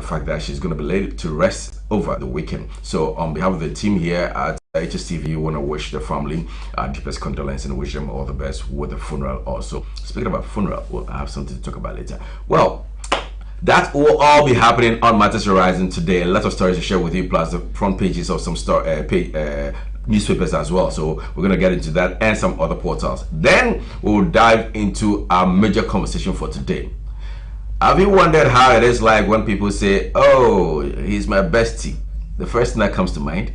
fact that she's going to be laid to rest over the weekend. So on behalf of the team here at Hstv, we want to wish the family deepest condolence and wish them all the best with the funeral also. Speaking about funeral, we'll have something to talk about later. Well, that will all be happening on Matters Horizon today. A lot of stories to share with you, plus the front pages of some newspapers as well. So we're going to get into that and some other portals. Then we'll dive into our major conversation for today. Have you wondered how it is like when people say, oh, he's my bestie? The first thing that comes to mind?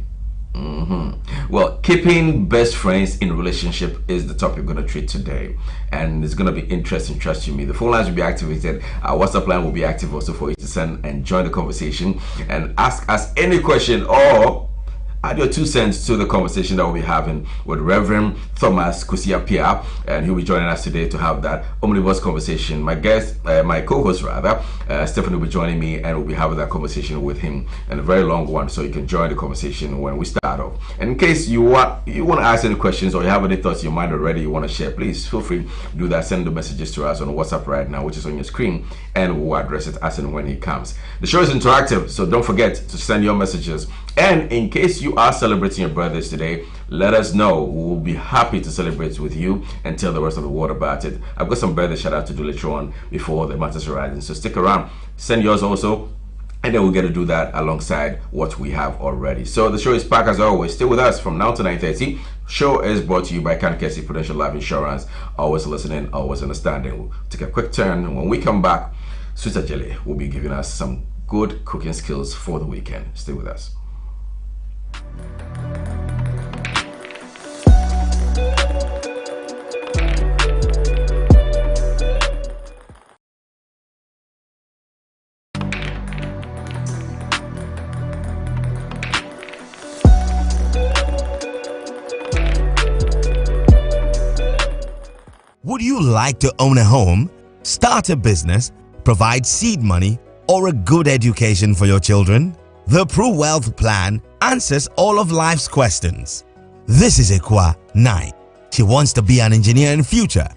Well, keeping best friends in relationship is the topic we're going to treat today, and it's going to be interesting, trust you me. The phone lines will be activated, our WhatsApp line will be active also for you to send and join the conversation and ask us any question or add your 2 cents to the conversation that we'll be having with Reverend Thomas Kusiapia, and he'll be joining us today to have that omnibus conversation. My guest, my co-host rather, Stephanie will be joining me, and we'll be having that conversation with him, and a very long one, so you can join the conversation when we start off. And in case you want to ask any questions or you have any thoughts in your mind already you want to share, please feel free to do that. Send the messages to us on WhatsApp right now, which is on your screen, and we'll address it as and when he comes. The show is interactive, so don't forget to send your messages. And in case you are celebrating your birthdays today, let us know. We'll be happy to celebrate with you and tell the rest of the world about it. I've got some birthday shout out to do later on before the Matters Horizon, so stick around, send yours also, and then we'll get to do that alongside what we have already. So the show is packed as always. Stay with us from now to 9:30. Show is brought to you by Kankesi Prudential Life Insurance. Always listening, always understanding. We'll take a quick turn. When we come back, Sweeter Jelly will be giving us some good cooking skills for the weekend. Stay with us. Would you like to own a home, start a business, provide seed money, or a good education for your children? The Pro Wealth Plan answers all of life's questions. This is Ekwa 9. She wants to be an engineer in future.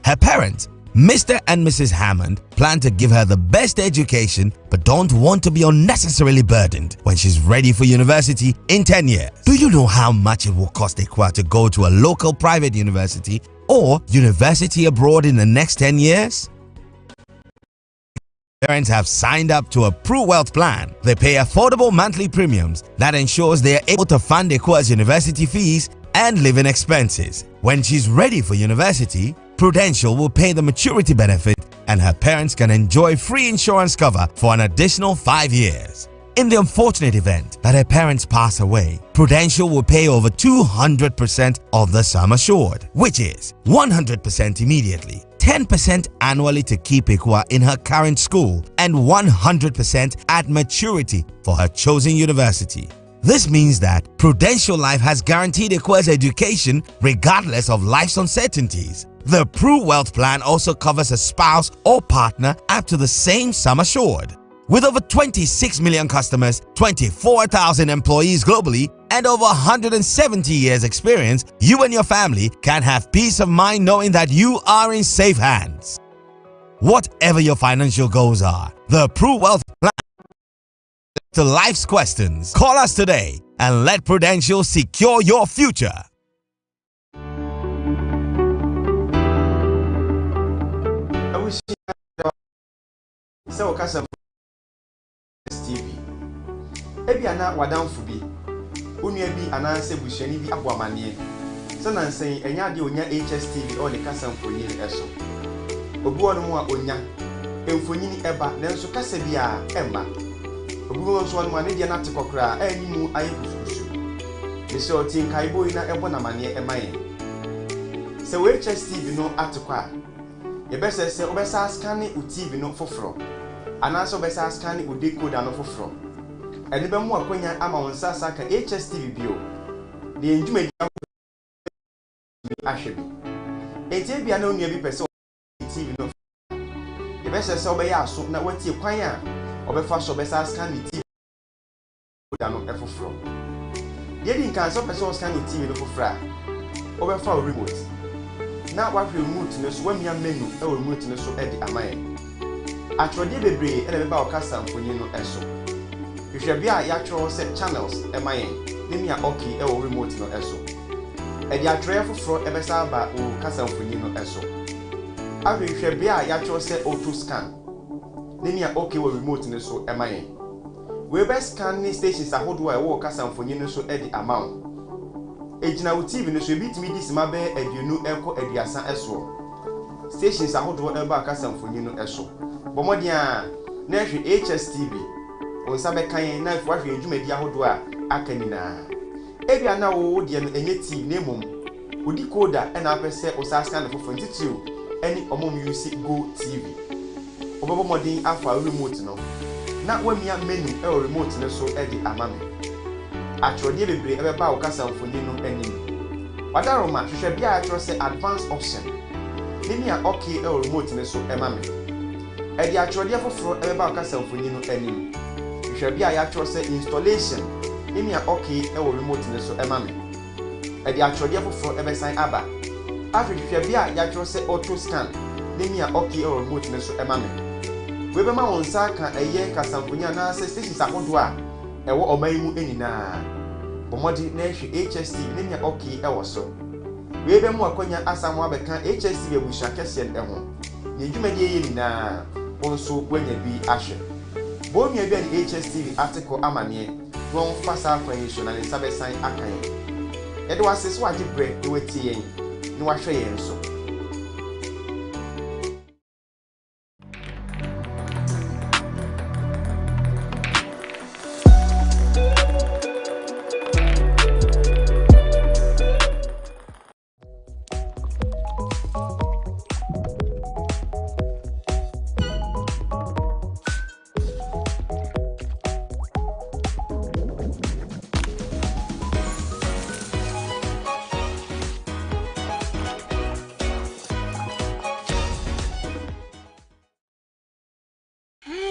Her parents, Mr. and Mrs. Hammond, plan to give her the best education but don't want to be unnecessarily burdened when she's ready for university in 10 years. Do you know how much it will cost Ekwa to go to a local private university or university abroad in the next 10 years? Parents have signed up to a Pro Wealth Plan. They pay affordable monthly premiums that ensures they are able to fund Ekwa's university fees and living expenses. When she's ready for university, Prudential will pay the maturity benefit and her parents can enjoy free insurance cover for an additional 5 years. In the unfortunate event that her parents pass away, Prudential will pay over 200% of the sum assured, which is 100% immediately, 10% annually to keep Ekwa in her current school, and 100% at maturity for her chosen university. This means that Prudential Life has guaranteed Ekwa's education regardless of life's uncertainties. The Pro Wealth Plan also covers a spouse or partner up to the same sum assured. With over 26 million customers, 24,000 employees globally, and over 170 years experience, you and your family can have peace of mind knowing that you are in safe hands. Whatever your financial goals are, the Pro Wealth Plan to life's questions. Call us today and let Prudential secure your future. Hstv. Ebi ana wadamfo bi. Onua bi ana se busuani bi aboamane. Se na nsen enya de onya Hstv o le kasa mfonyini eso. Obi wonu mu a onya mfonyini eba nanso kasa bi a emma. Obi wonu so wonu ane de na tekokra ani mu aye kusukusu. Bese o tin kai boy na ebo na mane emaye. Se we Hstv no atekwa. Ye bese se obesa scan u TV no foforo. Anaso besa scan u decoder no foforo. Eni be mu akonya ama wonsa saka Hstv bio. De ndwuma di ahwebi. Eti bia na onua bi pese TV no. Ye bese se obeya aso na watie kwan a obefa so besa scan TV no efoforo. Ye di nkan so pese scan TV no foforo. Obefa remote. Na wa remote no so wamia menu e remote no so e di amaye. atwode bebree ena beba okasa mfonyin no eso hwehwe bia ya tworo se channels ema yen nemi a okay e wo remote no eso e dia twere foforo e besa ba o kasa mfonyin no eso ahwehwe bia ya tworo se auto scan nemi a okay wo remote no so ema yen we be scan ni stations ahodo a wo kasa mfonyin no so e di amount ejina wo TV no so ebitimi di sima be aduonu enko aduasa eso stations ahodo e ba kasa mfonyin no eso bomodi a na hwe Hstv o sabe kan na fo hwe edwumadi ahodo a akani na ebia na wo de no enye TV na emom odi coder e na apese o sa scan fofo ntitiu eni omom use go TV obomodi afa remote no na wamia menu e o remote no so e di amame atwode bebre e be ba o kasa mfonyin no anim wadaroma hwehwe bia atworo se advanced option nimi a okay e o remote no so e mame e di atwode foforo e be ba o kasa mfonyin no anim hwehwe bia ya atworo se installation nimi a okay e o remote no so e mame e di atwode foforo e be sign aba hwehwe bia ya atworo se auto scan nimi a okay e o remote no so e mame we be ma won sa ka eye kasa mfonyin na se stations ahodo a ewo omayimu enina bomodi na hwe Hstv nenya okay ewo so we be mu akonya asamu abeka Hstv abusha kese ho ne dwumadi eye nina onso wanya bi ahwe bo nua bi ani Hstv article amane won fasa akwan so na ne sabe san akan yede wase so age bre e wetie yen ni wahwe yen so.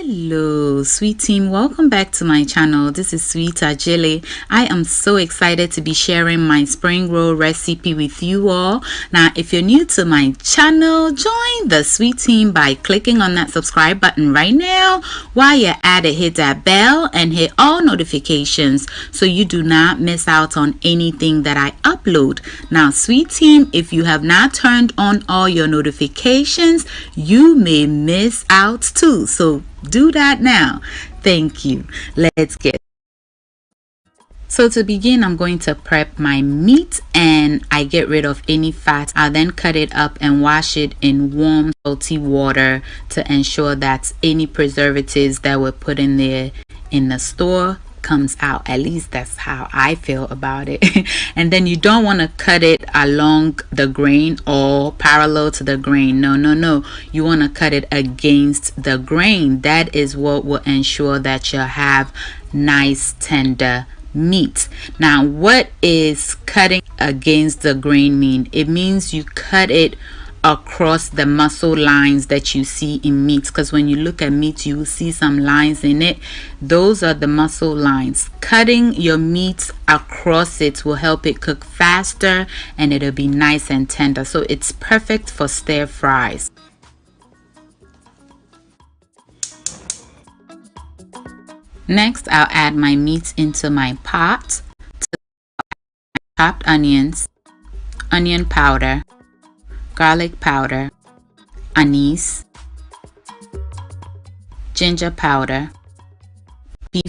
Hello sweet team, welcome back to my channel. This is Sweet Ajele. I am so excited to be sharing my spring roll recipe with you all. Now if you're new to my channel, join the sweet team by clicking on that subscribe button right now. While you're at it, hit that bell and hit all notifications so you do not miss out on anything that I upload. Now sweet team, if you have not turned on all your notifications, you may miss out too, so do that now. Thank you. Let's get. So to begin, I'm going to prep my meat and I get rid of any fat. I'll then cut it up and wash it in warm salty water to ensure that any preservatives that were put in there in the store comes out. At least that's how I feel about it. And then you don't want to cut it along the grain or parallel to the grain. No, you want to cut it against the grain. That is what will ensure that you'll have nice tender meat. Now what is cutting against the grain mean? It means you cut it across the muscle lines that you see in meat, because when you look at meat you will see some lines in it. Those are the muscle lines. Cutting your meat across it will help it cook faster and it'll be nice and tender, so it's perfect for stir fries. Next, I'll add my meat into my pot. Chopped onions, onion powder, garlic powder, anise, ginger powder, beef,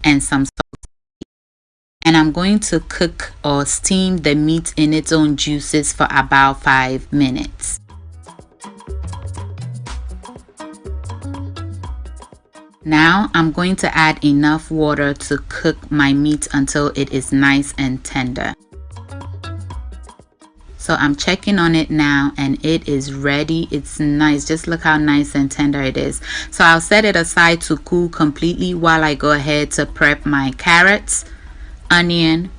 and some salt. And I'm going to cook or steam the meat in its own juices for about 5 minutes. Now I'm going to add enough water to cook my meat until it is nice and tender. So I'm checking on it now and it is ready. It's nice. Just look how nice and tender it is. So I'll set it aside to cool completely while I go ahead to prep my carrots, onion,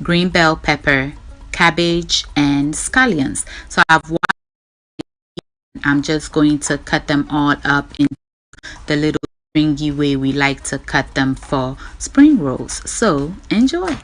green bell pepper, cabbage, and scallions. So I'm just going to cut them all up in the little stringy way we like to cut them for spring rolls. So enjoy.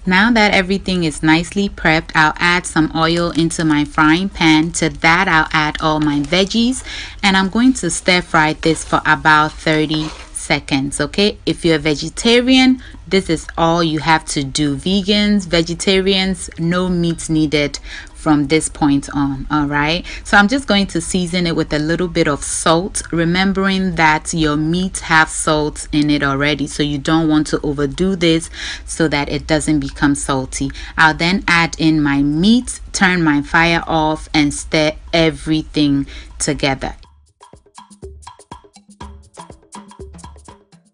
Now that everything is nicely prepped, I'll add some oil into my frying pan. To that, I'll add all my veggies, and I'm going to stir fry this for about 30 seconds. Okay, if you're a vegetarian, this is all you have to do. Vegans, vegetarians, no meat needed from this point on. All right, so I'm just going to season it with a little bit of salt, remembering that your meat have salt in it already, so you don't want to overdo this so that it doesn't become salty. I'll then add in my meat, turn my fire off, and stir everything together.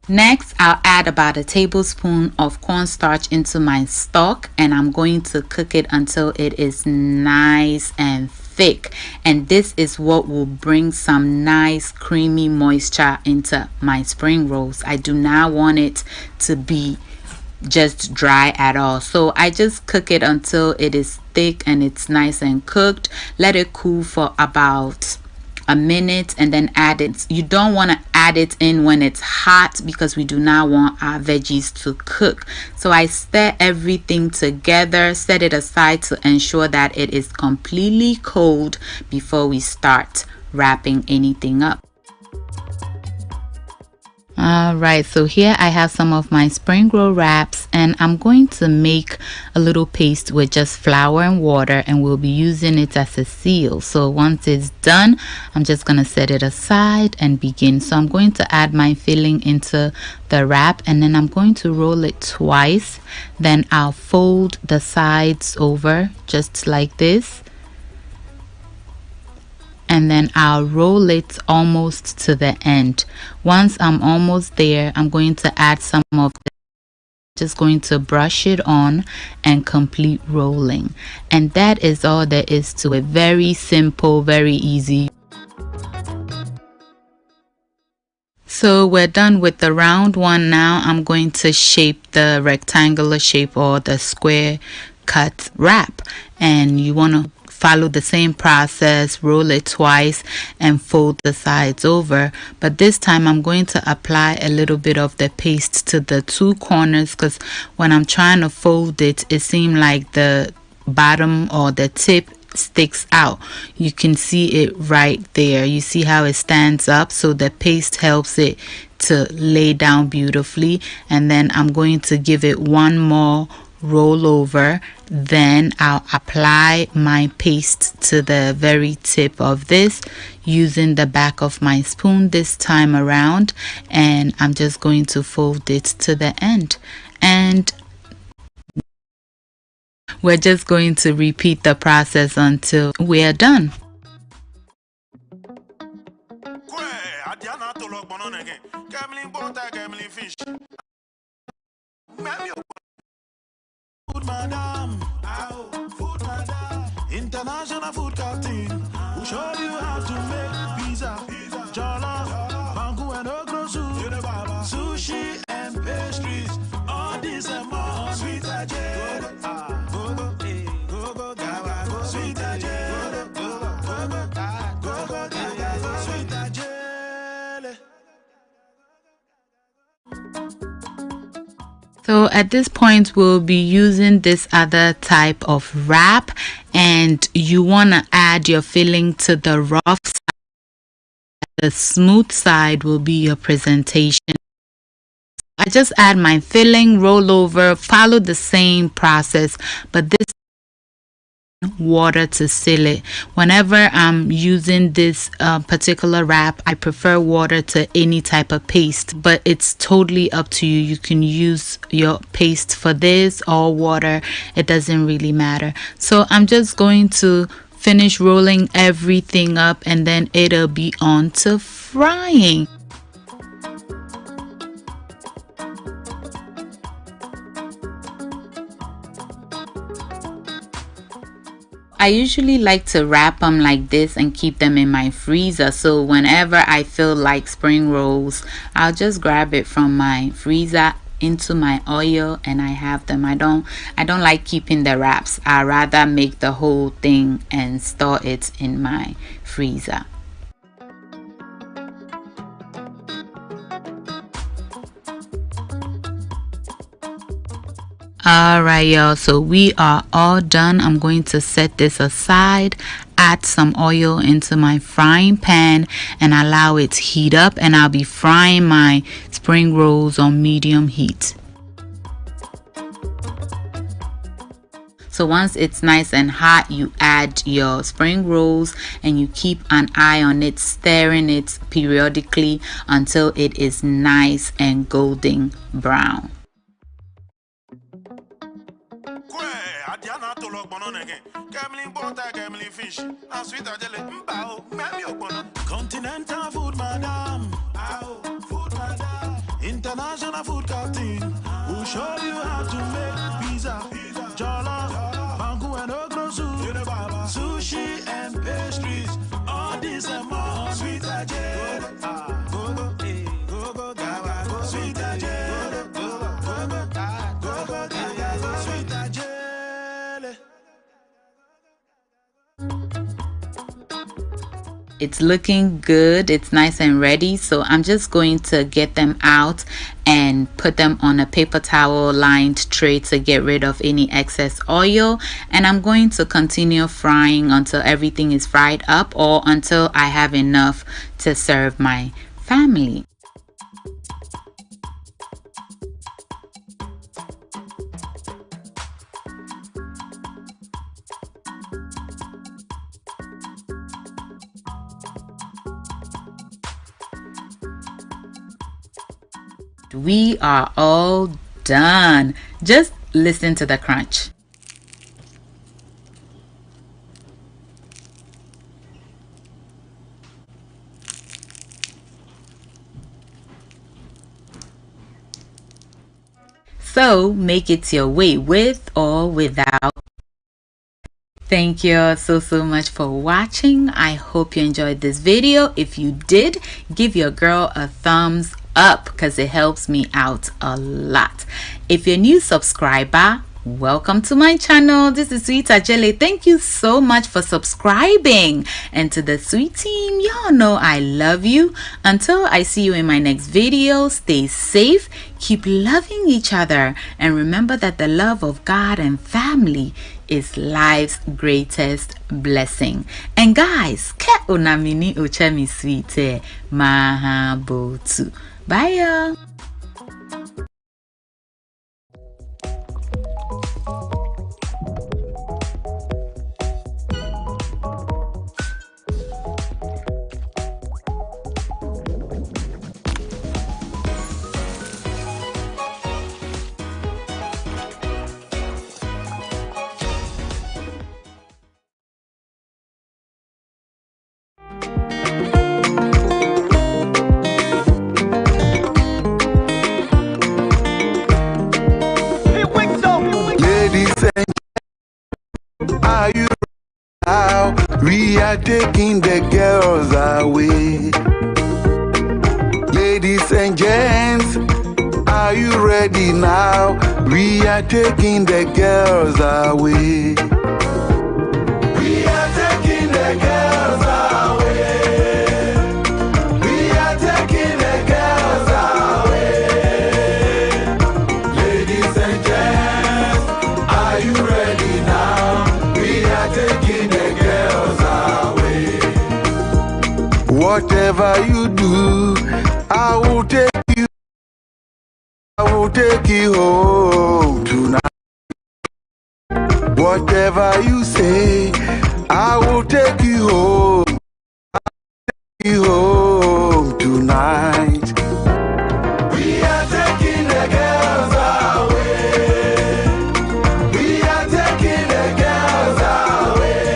Next, I'll add about a tablespoon of cornstarch into my stock, and I'm going to cook it until it is nice and thick. And this is what will bring some nice creamy moisture into my spring rolls. I do not want it to be just dry at all, so I just cook it until it is thick and it's nice and cooked. Let it cool for about a minute and then add it. You don't want to add it in when it's hot because we do not want our veggies to cook. So I stir everything together, set it aside to ensure that it is completely cold before we start wrapping anything up. Alright, so here I have some of my spring roll wraps, and I'm going to make a little paste with just flour and water, and we'll be using it as a seal. So once it's done, I'm just going to set it aside and begin. So I'm going to add my filling into the wrap, and then I'm going to roll it twice. Then I'll fold the sides over just like this, and then I'll roll it almost to the end. Once I'm almost there, I'm going to add some of the, just going to brush it on and complete rolling. And that is all there is to it. Very simple, very easy. So we're done with the round one. Now I'm going to shape the rectangular shape or the square cut wrap, and you want to follow the same process, roll it twice and fold the sides over. But this time I'm going to apply a little bit of the paste to the two corners, because when I'm trying to fold it, it seemed like the bottom or the tip sticks out. You can see it right there. You see how it stands up, so the paste helps it to lay down beautifully. And then I'm going to give it one more roll over, then I'll apply my paste to the very tip of this using the back of my spoon this time around, and I'm just going to fold it to the end, and we're just going to repeat the process until we're done. Food madam, food madam, international food captain, who show you how to make pizza, jollof, mango and okra soup, sushi and pastries, all this and more. Sweet Ajay, go go, go go, go sweet Ajay, go go, sweet Ajay. So at this point we'll be using this other type of wrap, and you want to add your filling to the rough side. The smooth side will be your presentation. I just add my filling, roll over, follow the same process, but this water to seal it. Whenever I'm using this particular wrap, I prefer water to any type of paste, but it's totally up to you. You can use your paste for this or water, it doesn't really matter. So I'm just going to finish rolling everything up, and then it'll be on to frying. I usually like to wrap them like this and keep them in my freezer, so whenever I feel like spring rolls, I'll just grab it from my freezer into my oil and I have them. I don't like keeping the wraps. I rather make the whole thing and store it in my freezer. All right, y'all, so we are all done. I'm going to set this aside, add some oil into my frying pan and allow it to heat up, and I'll be frying my spring rolls on medium heat. So once it's nice and hot, you add your spring rolls and you keep an eye on it, stirring it periodically until it is nice and golden brown. Continental food, madam. Food, madam. International food captain. We'll show you how to make pizza, jollof, banku and okra soup, sushi and pastries. All this and more. Sweet Ajay. Go go, go go, gaga, go. Sweet Ajay. Go go, go go, gaga, go. Sweet Ajay. It's looking good, it's nice and ready, so I'm just going to get them out and put them on a paper towel lined tray to get rid of any excess oil, and I'm going to continue frying until everything is fried up or until I have enough to serve my family. We are all done. Just listen to the crunch. So make it your way with or without. Thank you so much for watching. I hope you enjoyed this video. If you did, give your girl a thumbs up because it helps me out a lot. If you're a new subscriber, welcome to my channel. This is Sweet Ajele. Thank you so much for subscribing. And to the sweet team, y'all know I love you. Until I see you in my next video, stay safe, keep loving each other, and remember that the love of God and family is life's greatest blessing. And guys, ke unamini uchemi sweet mahabotu. Bye y'all. Are you now? We are taking the girls away. Ladies and gents, are you ready now? We are taking the girls away. We are taking the girls away. We are taking the girls away. Ladies and gents, are you ready now? We are taking the girls away. Whatever you do, I will take you. I will take you home tonight. Whatever you say, I will take you home. I'll take you home tonight. We are taking the girls away. We are taking the girls away.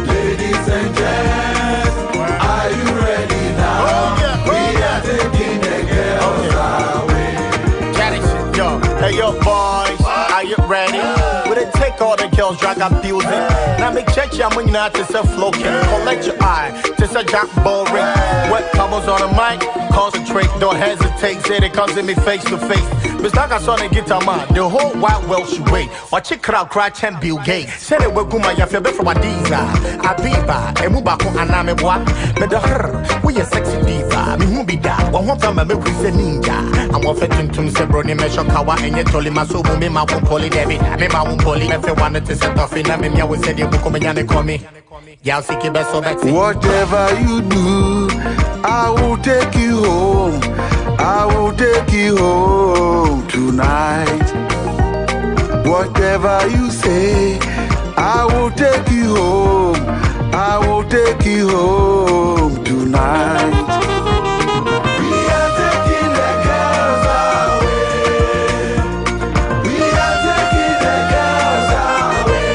Ladies and gents, are you ready now? We are taking the girls away. Yo, hey yo boys, are you ready? Would it take all the girls drag up building? Now make check your money not to self floating. Collect your eye, just a jack boring. Wet bubbles on the mic, concentrate, don't hesitate. Say they comes in me face to face. Miss like I saw the guitar man, the whole wide world should wait. Watch it crowd cry and Bill Gates. Say they will go my yafe from a diva. Abiba, and Mubako and Nameboa. But the her, we a sexy diva. Me who be that. One more time, I make we say ninja. I'm offending to Mr. Brony Meshokawa and yet told him I saw me my own poly David. Me my own poly. If you wanted to set off in, I mean, I would say you come and call me. Yeah, see, keep us so back. Whatever you do, I will take you home. I will take you home tonight. Whatever you say, I will take you home. I will take you home tonight. We are taking the girls away. We are taking the girls away.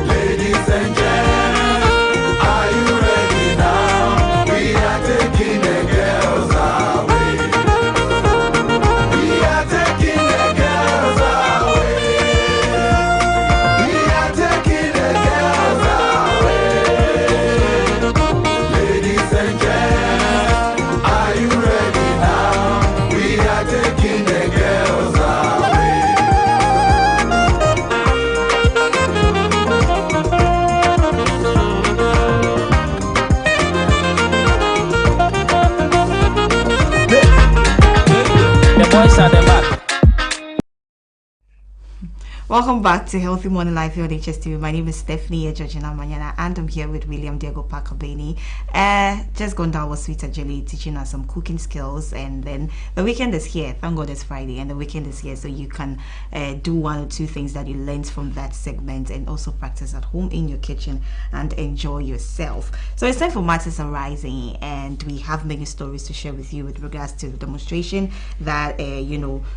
Ladies and gentlemen, are you ready now? We are taking the girls away. We are taking the girls away. We are taking the girls away. Ladies and gentlemen, are you ready now? We are taking the girls away. The boys are the back. Welcome back to Healthy Morning Life here on Hstv. My name is Stephanie Georgina Manyana, and I'm here with William Diego Parker-Bainey. Just gone down was Sweet Ajeli teaching us some cooking skills, and then the weekend is here. Thank God it's Friday, and the weekend is here, so you can do one or two things that you learned from that segment, and also practice at home in your kitchen and enjoy yourself. So it's time for Matters Arising, and we have many stories to share with you with regards to the demonstration that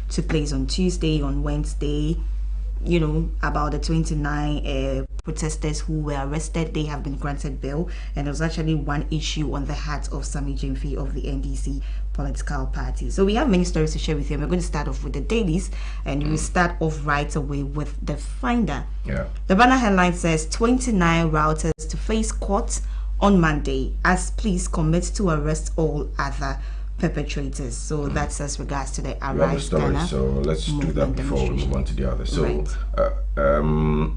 took place on Tuesday, on Wednesday. About the 29 protesters who were arrested. They have been granted bail, and there was actually one issue on the hat of Sammy Jimfi of the NDC political party. So we have many stories to share with you. We're going to start off with the dailies, and we'll start off right away with the Finder. The banner headline says 29 routers to face court on Monday as police commit to arrest all other perpetrators. So that's as regards to the Arise story. So let's do that before we move on to the other. So right.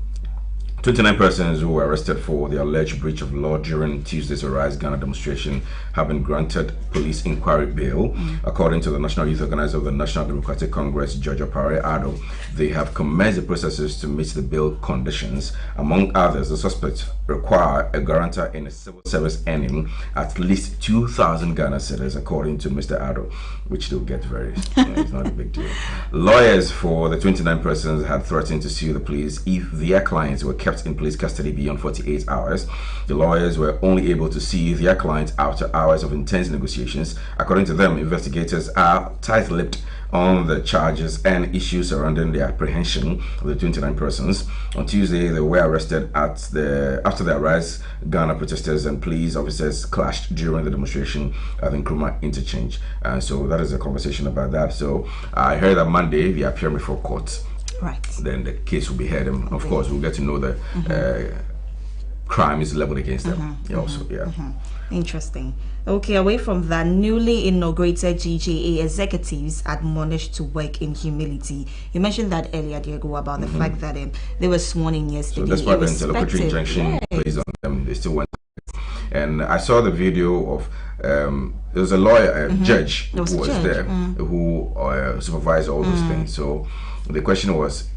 29 persons who were arrested for the alleged breach of law during Tuesday's Arise Ghana demonstration have been granted police inquiry bail. According to the National Youth Organizer of the National Democratic Congress, George Opare Ado, they have commenced the processes to meet the bail conditions. Among others, the suspects require a guarantor in a civil service earning at least 2,000 Ghana cedis, according to Mr. Ado, which they'll get very, it's not a big deal. Lawyers for the 29 persons had threatened to sue the police if their clients were kept in police custody beyond 48 hours. The lawyers were only able to see their clients after hours of intense negotiations. According to them, investigators are tight-lipped on the charges and issues surrounding the apprehension of the 29 persons. On Tuesday, they were arrested after the Arise Ghana protesters and police officers clashed during the demonstration at the Nkrumah interchange. So that is a conversation about that. So I heard that Monday they appear before court. Right. Then the case will be heard, and of course we'll get to know the crime is leveled against them. Interesting. Okay, away from that, newly inaugurated GJA executives admonished to work in humility. You mentioned that earlier, Diego, about the fact that they were sworn in yesterday. So despite the interlocutory injunction placed on them, they still went. And I saw the video of there was a lawyer, a judge who was there, who supervised all those things. So the question was,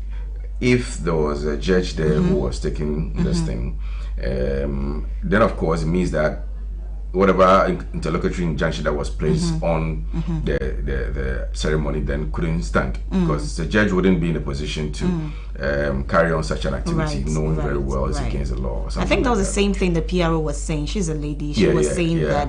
if there was a judge there who was taking this thing, then of course it means that whatever interlocutory injunction that was placed on the ceremony then couldn't stand, because the judge wouldn't be in a position to carry on such an activity, knowing very well it's against the law. Or I think that was the same thing the PRO was saying. She's a lady. She was saying that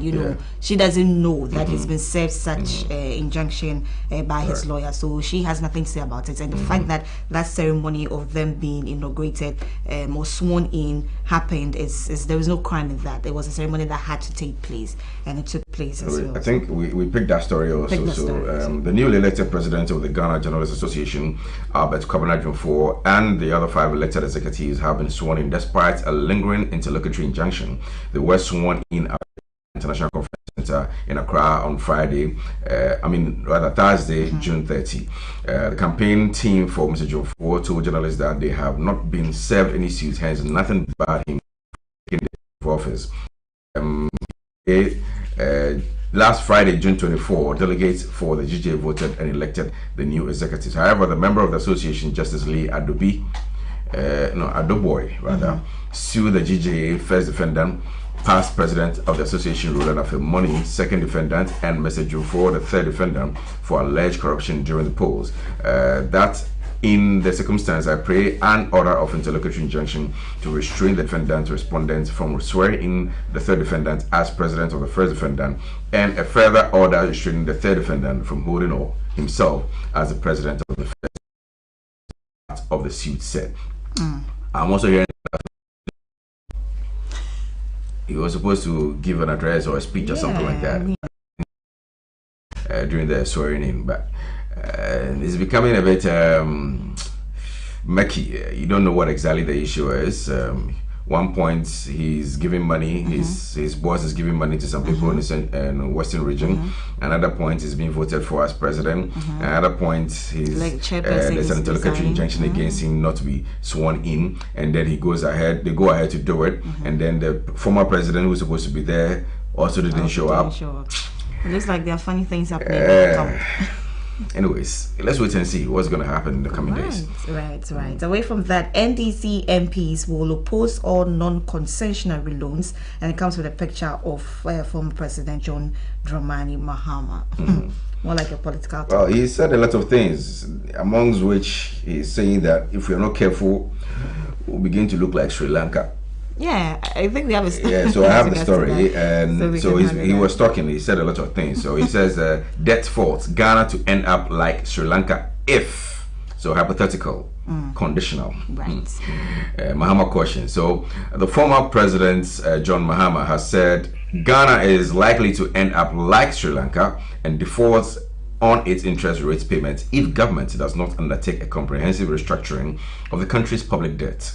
she doesn't know that he's been served such injunction by his lawyer, so she has nothing to say about it. And the fact that that ceremony of them being inaugurated or sworn in happened is there was no crime in that. There was a ceremony that had to take place, and it took place as well. I think we picked that story also. The newly elected president of the Ghana Journalists Association, Albert Kwabena, and the other 5 elected executives have been sworn in despite a lingering interlocutory injunction. They were sworn in at the International Conference Center in Accra on Thursday, June 30. The campaign team for Mr. Jomfo told journalists that they have not been served any suit, hence nothing bad him in the office. Last Friday, June 24, delegates for the GJA voted and elected the new executives. However, the member of the association, Justice Lee Adoboy, sued the GJA first defendant, past president of the association, Roland Afemoni, second defendant, and Mr. Jufo, the third defendant, for alleged corruption during the polls. That in the circumstance, I pray an order of interlocutory injunction to restrain the defendant respondent from swearing in the third defendant as president of the first defendant, and a further order restraining the third defendant from holding himself as the president of the first of the suit said. I'm also hearing that he was supposed to give an address or a speech or something like that during the swearing in, but it's becoming a bit murky. You don't know what exactly the issue is. One point he's giving money, his boss is giving money to some people in the western region. Another point he's being voted for as president. Another point he's there's an interlocutory injunction against him not to be sworn in, and then they go ahead to do it, and then the former president who's supposed to be there also didn't show up. It looks like there are funny things happening. Anyways, let's wait and see what's going to happen in the coming days. Right. Away from that, NDC MPs will oppose all non-concessionary loans, and it comes with a picture of former President John Dramani Mahama. More like a political talk. Well, he said a lot of things, amongst which he's saying that if we're not careful, we'll begin to look like Sri Lanka. Yeah, I think we have a story. Yeah, so I have the story, and so he was talking. He said a lot of things. So he says, debt faults Ghana to end up like Sri Lanka if, so hypothetical, conditional. Right. Mahama caution. So the former president, John Mahama, has said Ghana is likely to end up like Sri Lanka and defaults on its interest rate payments if government does not undertake a comprehensive restructuring of the country's public debt.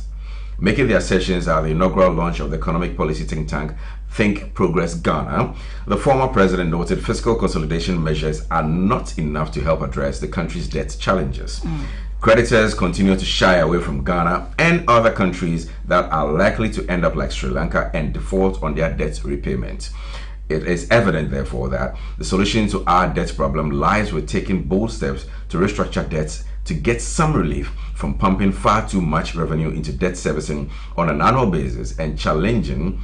Making the assertions at the inaugural launch of the economic policy think tank Think Progress Ghana, the former president noted fiscal consolidation measures are not enough to help address the country's debt challenges. Creditors continue to shy away from Ghana and other countries that are likely to end up like Sri Lanka and default on their debt repayment. It is evident, therefore, that the solution to our debt problem lies with taking bold steps to restructure debts to get some relief from pumping far too much revenue into debt servicing on an annual basis and channeling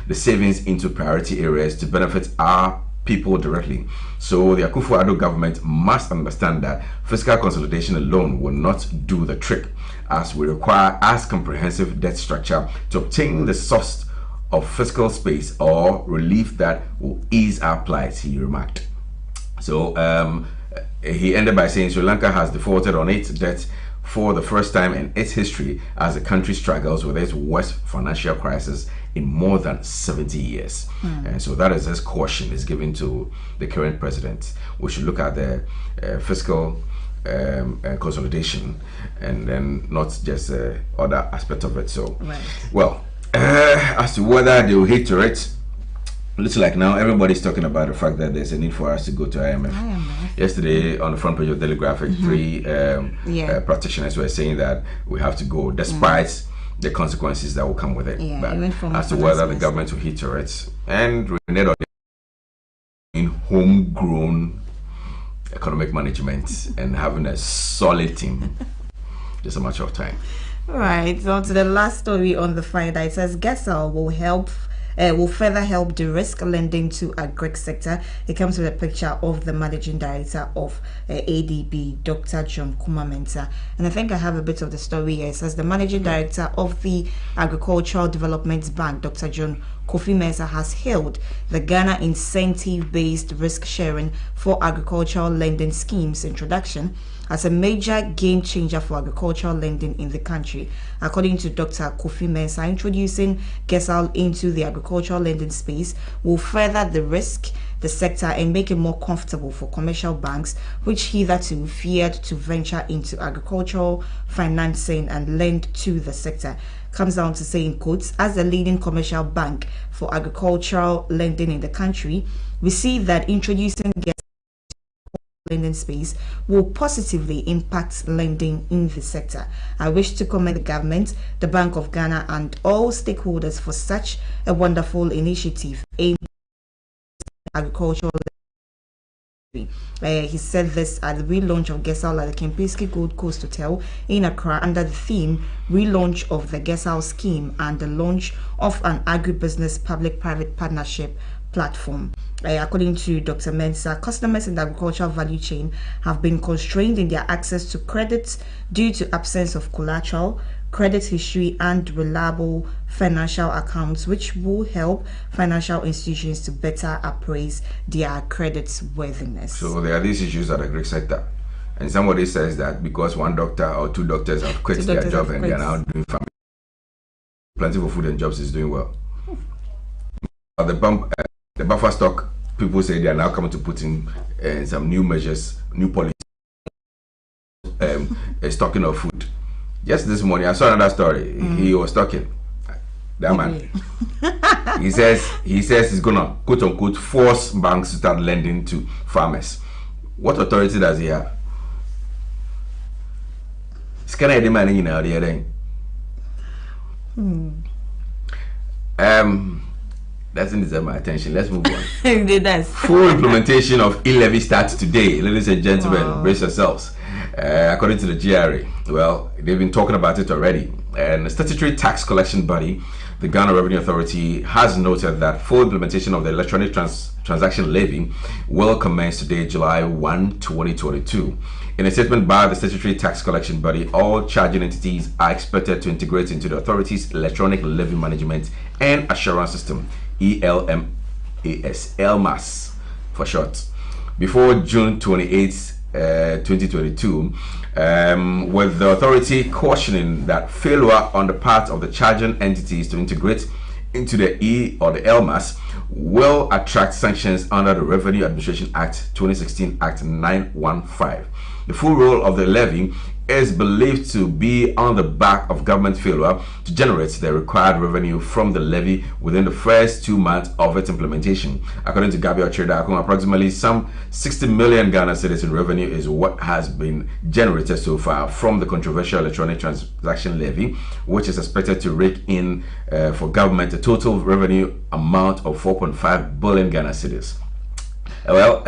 the savings into priority areas to benefit our people directly. So the Akufo-Addo government must understand that fiscal consolidation alone will not do the trick, as we require as comprehensive debt structure to obtain the source of fiscal space or relief that will ease our plight, he remarked. So he ended by saying Sri Lanka has defaulted on its debt for the first time in its history as the country struggles with its worst financial crisis in more than 70 years. And so that is his caution is given to the current president. We should look at the fiscal consolidation and then not just other aspect of it. So, well, as to whether they will hit to it, looks like now everybody's talking about the fact that there's a need for us to go to IMF. Yesterday on the front page of Daily Graphic, three practitioners were saying that we have to go despite the consequences that will come with it. But as to whether the government will hit to it and renege in homegrown economic management and having a solid team, just a matter of time. Right, so to the last story on the Friday, it says GESAL will further help de-risk lending to agri sector. It comes with a picture of the managing director of ADB, Dr. John Kumamenta. And I think I have a bit of the story here. It says the managing director of the Agricultural Development Bank, Dr. John Kofi Mensah, has hailed the Ghana incentive-based risk sharing for agricultural lending schemes introduction as a major game changer for agricultural lending in the country. According to Dr. Kofi Mensah, introducing GESAL into the agricultural lending space will further the sector and make it more comfortable for commercial banks, which hitherto feared to venture into agricultural financing and lend to the sector. Comes down to saying, quotes, as the leading commercial bank for agricultural lending in the country, we see that introducing GESAL lending space will positively impact lending in the sector. I wish to commend the government, the Bank of Ghana, and all stakeholders for such a wonderful initiative aimed agricultural. He said this at the relaunch of Gesal at the Kempinski Gold Coast Hotel in Accra under the theme Relaunch of the Gesal Scheme and the launch of an agribusiness public-private partnership platform. According to Dr. Mensah, customers in the agricultural value chain have been constrained in their access to credits due to absence of collateral, credit history, and reliable financial accounts, which will help financial institutions to better appraise their credit worthiness. So there are these issues at the Greek sector. And somebody says that because one doctor or two doctors have quit their job and they are now doing family, plenty of food and jobs is doing well. The buffer stock, people say they are now coming to put in some new measures, new policy, stocking of food. Just this morning, I saw another story. He was talking. That man. he says he's gonna quote unquote force banks to start lending to farmers. What authority does he have? Scanner the money in our doesn't deserve my attention. Let's move on. It does. Full implementation of e-levy starts today, ladies and gentlemen. Brace yourselves. According to the GRA, well, they've been talking about it already. And the statutory tax collection body, the Ghana Revenue Authority, has noted that full implementation of the electronic transaction levy will commence today, July 1, 2022. In a statement by the statutory tax collection body, all charging entities are expected to integrate into the authority's electronic levy management and assurance system, ELMAS for short, before June 28, 2022, with the authority cautioning that failure on the part of the charging entities to integrate into the ELMAS will attract sanctions under the Revenue Administration Act 2016 Act 915. The full role of the levy is believed to be on the back of government failure to generate the required revenue from the levy within the first 2 months of its implementation. According to Gabriel Chedakun, approximately some 60 million Ghana cedis in revenue is what has been generated so far from the controversial electronic transaction levy, which is expected to rake in for government a total revenue amount of 4.5 billion Ghana cedis. Well,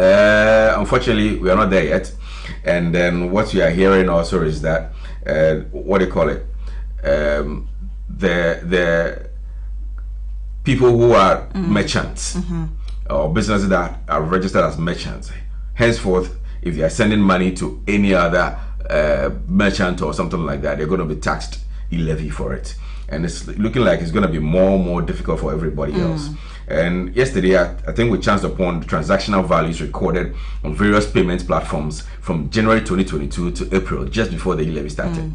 unfortunately, we are not there yet. And then what we are hearing also is that what do you call it? The people who are merchants or businesses that are registered as merchants, henceforth, if they are sending money to any other merchant or something like that, they're going to be taxed e-levy for it. And it's looking like it's going to be more and more difficult for everybody else. And yesterday, I think we chanced upon the transactional values recorded on various payment platforms from January 2022 to April, just before the e-levy started.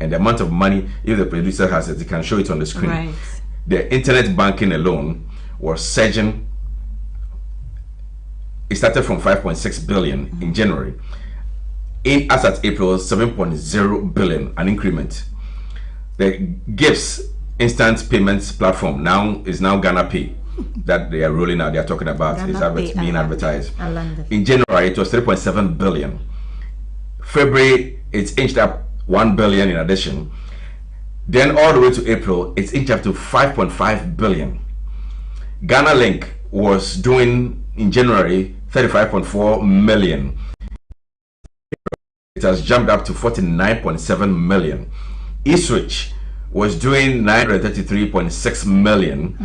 And the amount of money, if the producer has it, he can show it on the screen. Right. The internet banking alone was surging. It started from 5.6 billion in January. As at April, 7.0 billion, an increment. The GIFS instant payments platform is now Ghana Pay that they are rolling out. They are talking about is being advertised. In January, it was 3.7 billion. February, it's inched up 1 billion in addition. Then all the way to April, it's inched up to 5.5 billion. Ghana Link was doing in January 35.4 million. It has jumped up to 49.7 million. eSwitch was doing 933.6 million.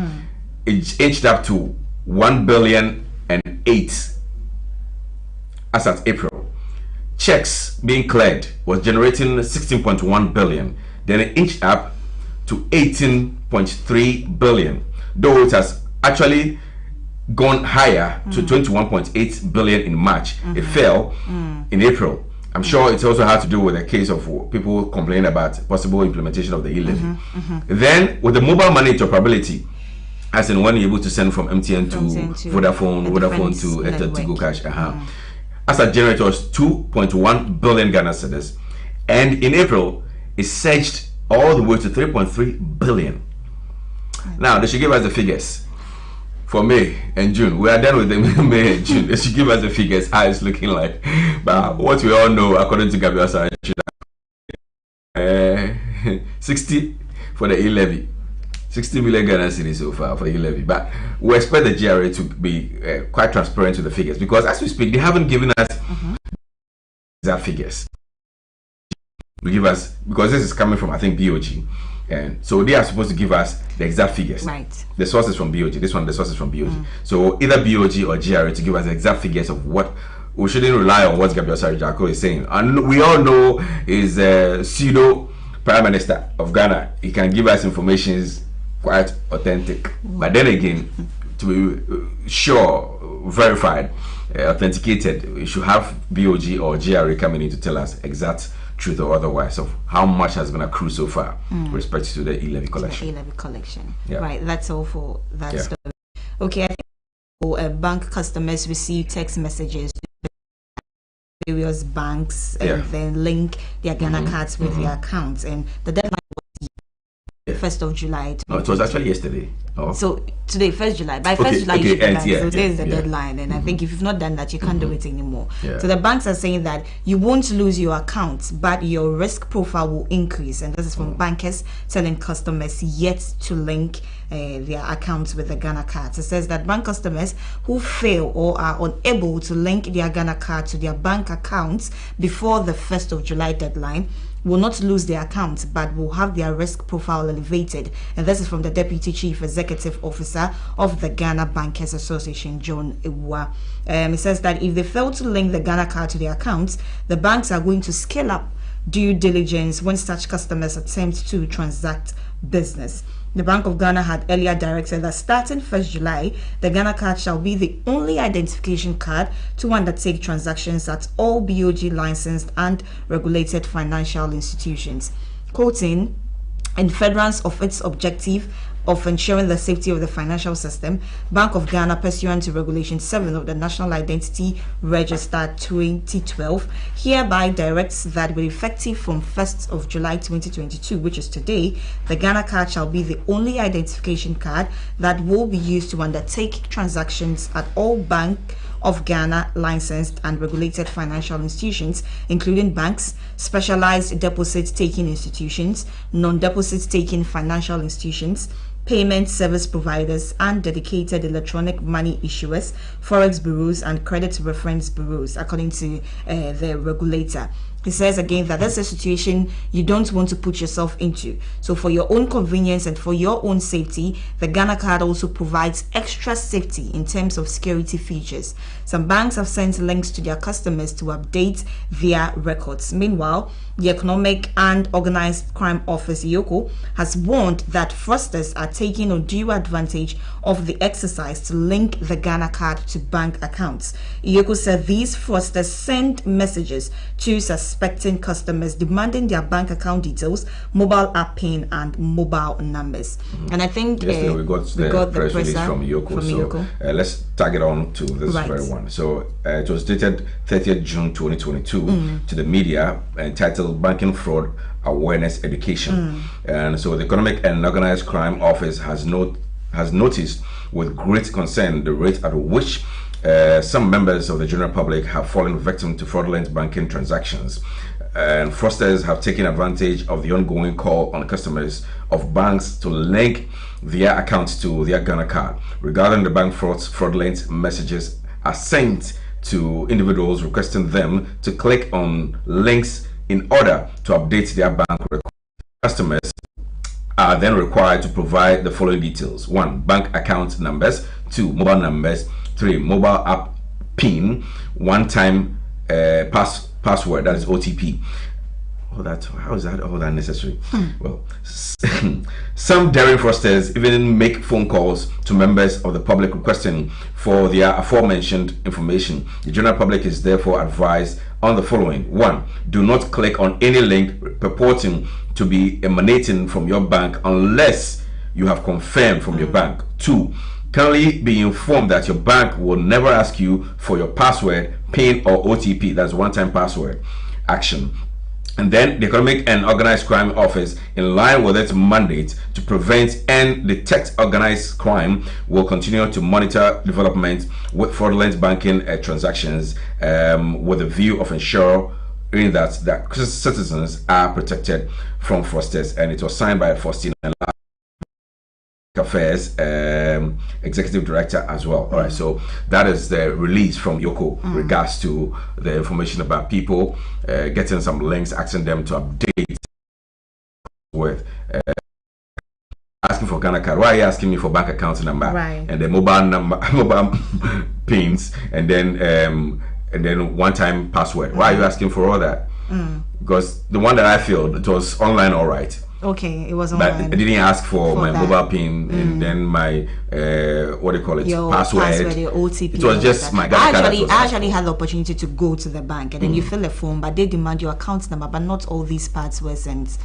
It inched up to 1 billion and 8 as at April. Checks being cleared was generating 16.1 billion. Then it inched up to 18.3 billion, though it has actually gone higher to 21.8 billion in March. It fell in April. I'm sure it's also had to do with a case of people complaining about possible implementation of the e-levy. Then, with the mobile money interoperability, as in when you're able to send from MTN to Vodafone to Tigo Cash. As at January, it was 2.1 billion Ghana cedis, and in April, it surged all the way to 3.3 billion. Now, they should give us the figures for May and June. We are done with the May and June. They should give us the figures how it's looking like. But what we all know, according to Gabriel Sarah, 60 for the e-levy, 60 million Ghana cedis so far for the levy, but we expect the GRA to be quite transparent with the figures, because as we speak, they haven't given us exact figures. We give us, because this is coming from, I think, BOG, and so they are supposed to give us the exact figures. Right. The sources from BOG. This one, the sources from BOG. So either BOG or GRA to give us the exact figures of what. We shouldn't rely on what Gabriel Sarijako is saying, and we all know is pseudo Prime Minister of Ghana. He can give us information quite authentic, but then again, to be sure, verified, authenticated, we should have BOG or GRA coming in to tell us exact truth or otherwise of how much has been accrued so far with respect to the e-levy collection. E-levy collection. Yeah. Right. That's all for that Yeah. story. Okay. I think bank customers receive text messages various banks and then link their Ghana cards with their accounts, and the deadline was the 1st of July. No, it was actually yesterday. Oh. So today, 1st July. By 1st July, you should be done. So today is the yeah. deadline, and I think if you've not done that, you can't do it anymore. Yeah. So the banks are saying that you won't lose your accounts, but your risk profile will increase, and this is from bankers telling customers yet to link their accounts with the Ghana cards. It says that bank customers who fail or are unable to link their Ghana card to their bank accounts before the 1st of July deadline will not lose their accounts, but will have their risk profile elevated. And this is from the Deputy Chief Executive Officer of the Ghana Bankers Association, John Ewa. It says that if they fail to link the Ghana card to their accounts, the banks are going to scale up due diligence when such customers attempt to transact business. The Bank of Ghana had earlier directed that starting 1st July, the Ghana card shall be the only identification card to undertake transactions at all BOG licensed and regulated financial institutions. Quoting, in furtherance of its objective of ensuring the safety of the financial system, Bank of Ghana, pursuant to Regulation 7 of the National Identity Register 2012, hereby directs that with effective from 1st of July 2022, which is today, the Ghana card shall be the only identification card that will be used to undertake transactions at all Bank of Ghana licensed and regulated financial institutions, including banks, specialized deposit-taking institutions, non-deposit-taking financial institutions, payment service providers, and dedicated electronic money issuers, forex bureaus, and credit reference bureaus, according to the regulator. He says again that that's a situation you don't want to put yourself into. So for your own convenience and for your own safety, the Ghana card also provides extra safety in terms of security features. Some banks have sent links to their customers to update their records. Meanwhile, the Economic and Organized Crime Office, EOCO, has warned that fraudsters are taking undue advantage of the exercise to link the Ghana card to bank accounts. EOCO said these fraudsters send messages to suspecting customers demanding their bank account details, mobile app PIN, and mobile numbers. And I think yesterday we got the press release from EOCO. So let's tag it on to this very one. So it was dated 30th June 2022 to the media, entitled Banking Fraud Awareness Education. And so the Economic and Organized Crime Office has noticed with great concern the rate at which some members of the general public have fallen victim to fraudulent banking transactions. And fraudsters have taken advantage of the ongoing call on customers of banks to link their accounts to their Ghana card. Regarding the bank fraudulent messages are sent to individuals requesting them to click on links in order to update their bank records. Customers are then required to provide the following details: 1. Bank account numbers. 2. Mobile numbers. 3. Mobile app PIN. One-time password, that is OTP. How is that all that necessary? Well, some daring fraudsters even make phone calls to members of the public requesting for their aforementioned information. The general public is therefore advised on the following: 1. Do not click on any link purporting to be emanating from your bank unless you have confirmed from your bank. 2. Kindly be informed that your bank will never ask you for your password, PIN, or OTP, that's one-time password action. And then the Economic and Organized Crime Office, in line with its mandate to prevent and detect organized crime, will continue to monitor development with fraudulent banking transactions with a view of ensuring that citizens are protected from fraudsters. And it was signed by Faustina Affairs Executive Director as well. All right, so that is the release from Yoko regards to the information about people, getting some links, asking them to update with asking for Ghana card. Why are you asking me for bank account number and the mobile number, mobile pins, and then one-time password? Why are you asking for all that? Because the one that I filled, it was online, all right. Okay, it was online. But I didn't ask for my mobile pin and then my what do you call it? Your password, your OTP. It was just my Ghana card. I actually had the opportunity to go to the bank and then you fill a form, but they demand your account number, but not all these passwords and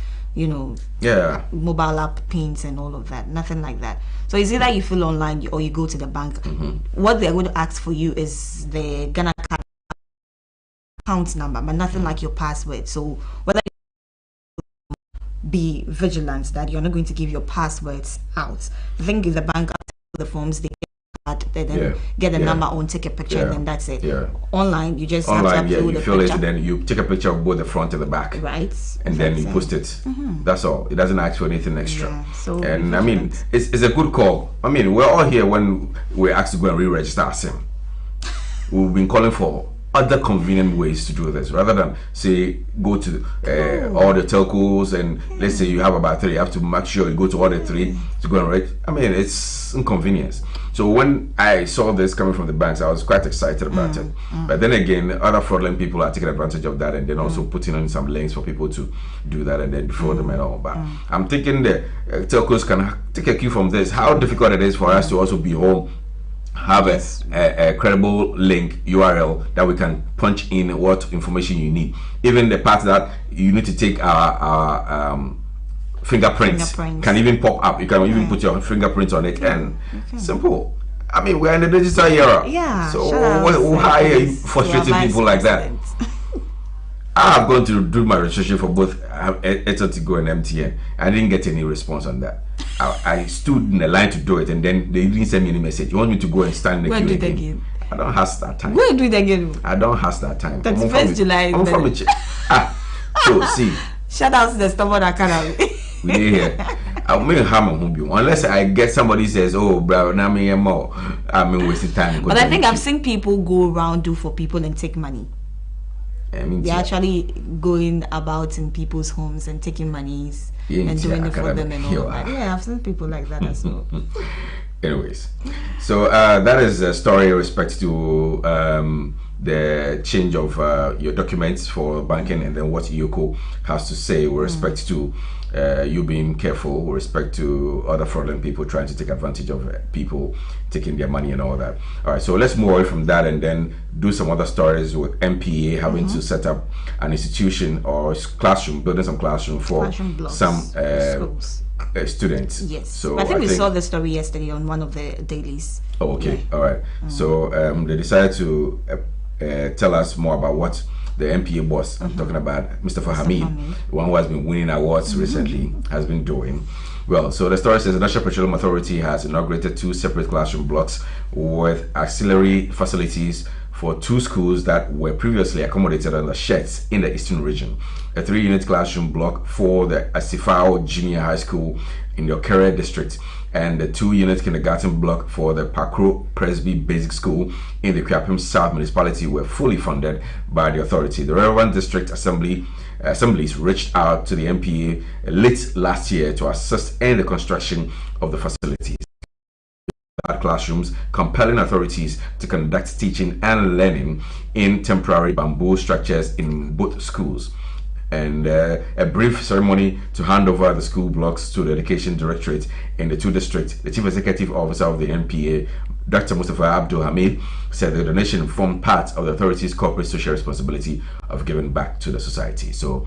mobile app pins and all of that. Nothing like that. So it's either you fill online or you go to the bank. What they're going to ask for you is the Ghana card account number, but nothing like your password. So whether be vigilant that you're not going to give your passwords out. I think in the bank, after the forms, they get the number on, take a picture, and then that's it. Online, you just have to upload you fill it, and then you take a picture of both the front and the back, right? And then you post it. That's all. It doesn't ask for anything extra. And I mean, it's a good call. I mean, we're all here when we're asked to go and re-register our SIM. We've been calling for other convenient ways to do this rather than say go to all the telcos and let's say you have about 3, you have to make sure you go to all the 3 to go and register. I mean, it's inconvenience. So when I saw this coming from the banks, I was quite excited about it. But then again, other fraudulent people are taking advantage of that and then also putting on some links for people to do that and then defraud them and all. But I'm thinking the telcos can take a cue from this, how difficult it is for us to also be home, have a credible link URL that we can punch in what information you need. Even the part that you need to take our fingerprints can even pop up. You can even put your fingerprints on it and simple. I mean, we're in the digital era. So why are you frustrating people like that? I'm going to do my registration for both Hstv and MTN. I didn't get any response on that. I stood in the line to do it, and then they didn't send me any message. You want me to go and stand in the queue again? I don't have that time. Go do it again. I don't have that time. That's 1st July. I'm from so see. Shout out to the stubborn academy. We need here. I'll make hammer unless I get somebody says, "Oh, bro, now me more." I'm wasting time. But I think I've seen people go around do for people and take money. I mean, they're actually going about in people's homes and taking monies and doing it for them and all that. Yeah, I've seen people like that as well. Anyways, so that is a story with respect to the change of your documents for banking and then what Yoko has to say with respect to you being careful with respect to other fraudulent people trying to take advantage of people taking their money and all that. All right, so let's move away from that and then do some other stories with MPA having to set up an institution or classroom, building some classroom for some schools. Students. Yes. So I think we saw the story yesterday on one of the dailies. Oh, okay. All right. So they decided to tell us more about what the MPA boss, I'm talking about Mr. Hamid, one who has been winning awards recently, has been doing. Well, so the story says the National Petroleum Authority has inaugurated 2 separate classroom blocks with auxiliary facilities for 2 schools that were previously accommodated under sheds in the eastern region. A 3-unit classroom block for the Hstv Junior High School in the Okere district and the 2-unit kindergarten block for the Pakro Presby Basic School in the Kwapim South Municipality were fully funded by the authority. The relevant district assemblies reached out to the MPA late last year to assist in the construction of the facilities. Classrooms, compelling authorities to conduct teaching and learning in temporary bamboo structures in both schools. And a brief ceremony to hand over the school blocks to the Education Directorate in the 2 districts. The Chief Executive Officer of the MPA, Dr. Mustafa Abdul Hamid, said the donation formed part of the authority's corporate social responsibility of giving back to the society. So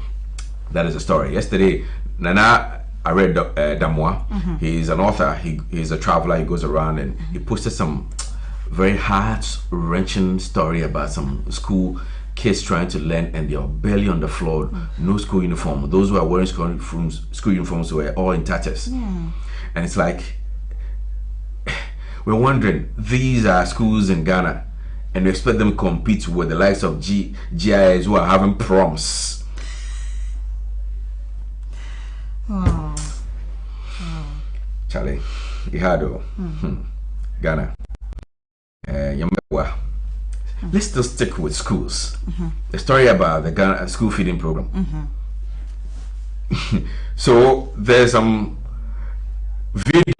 that is the story. Yesterday, Nana, I read Damwa. He's an author. He's a traveler. He goes around and he posted some very heart-wrenching story about some school kids trying to learn and they're barely on the floor, no school uniform. Those who are wearing school uniforms were all in tatters. And it's like, we're wondering, these are schools in Ghana and we expect them to compete with the likes of GIS who are having proms. Charlie, Ihado, Ghana. Let's still stick with schools. The story about the Ghana school feeding program. So there's some video,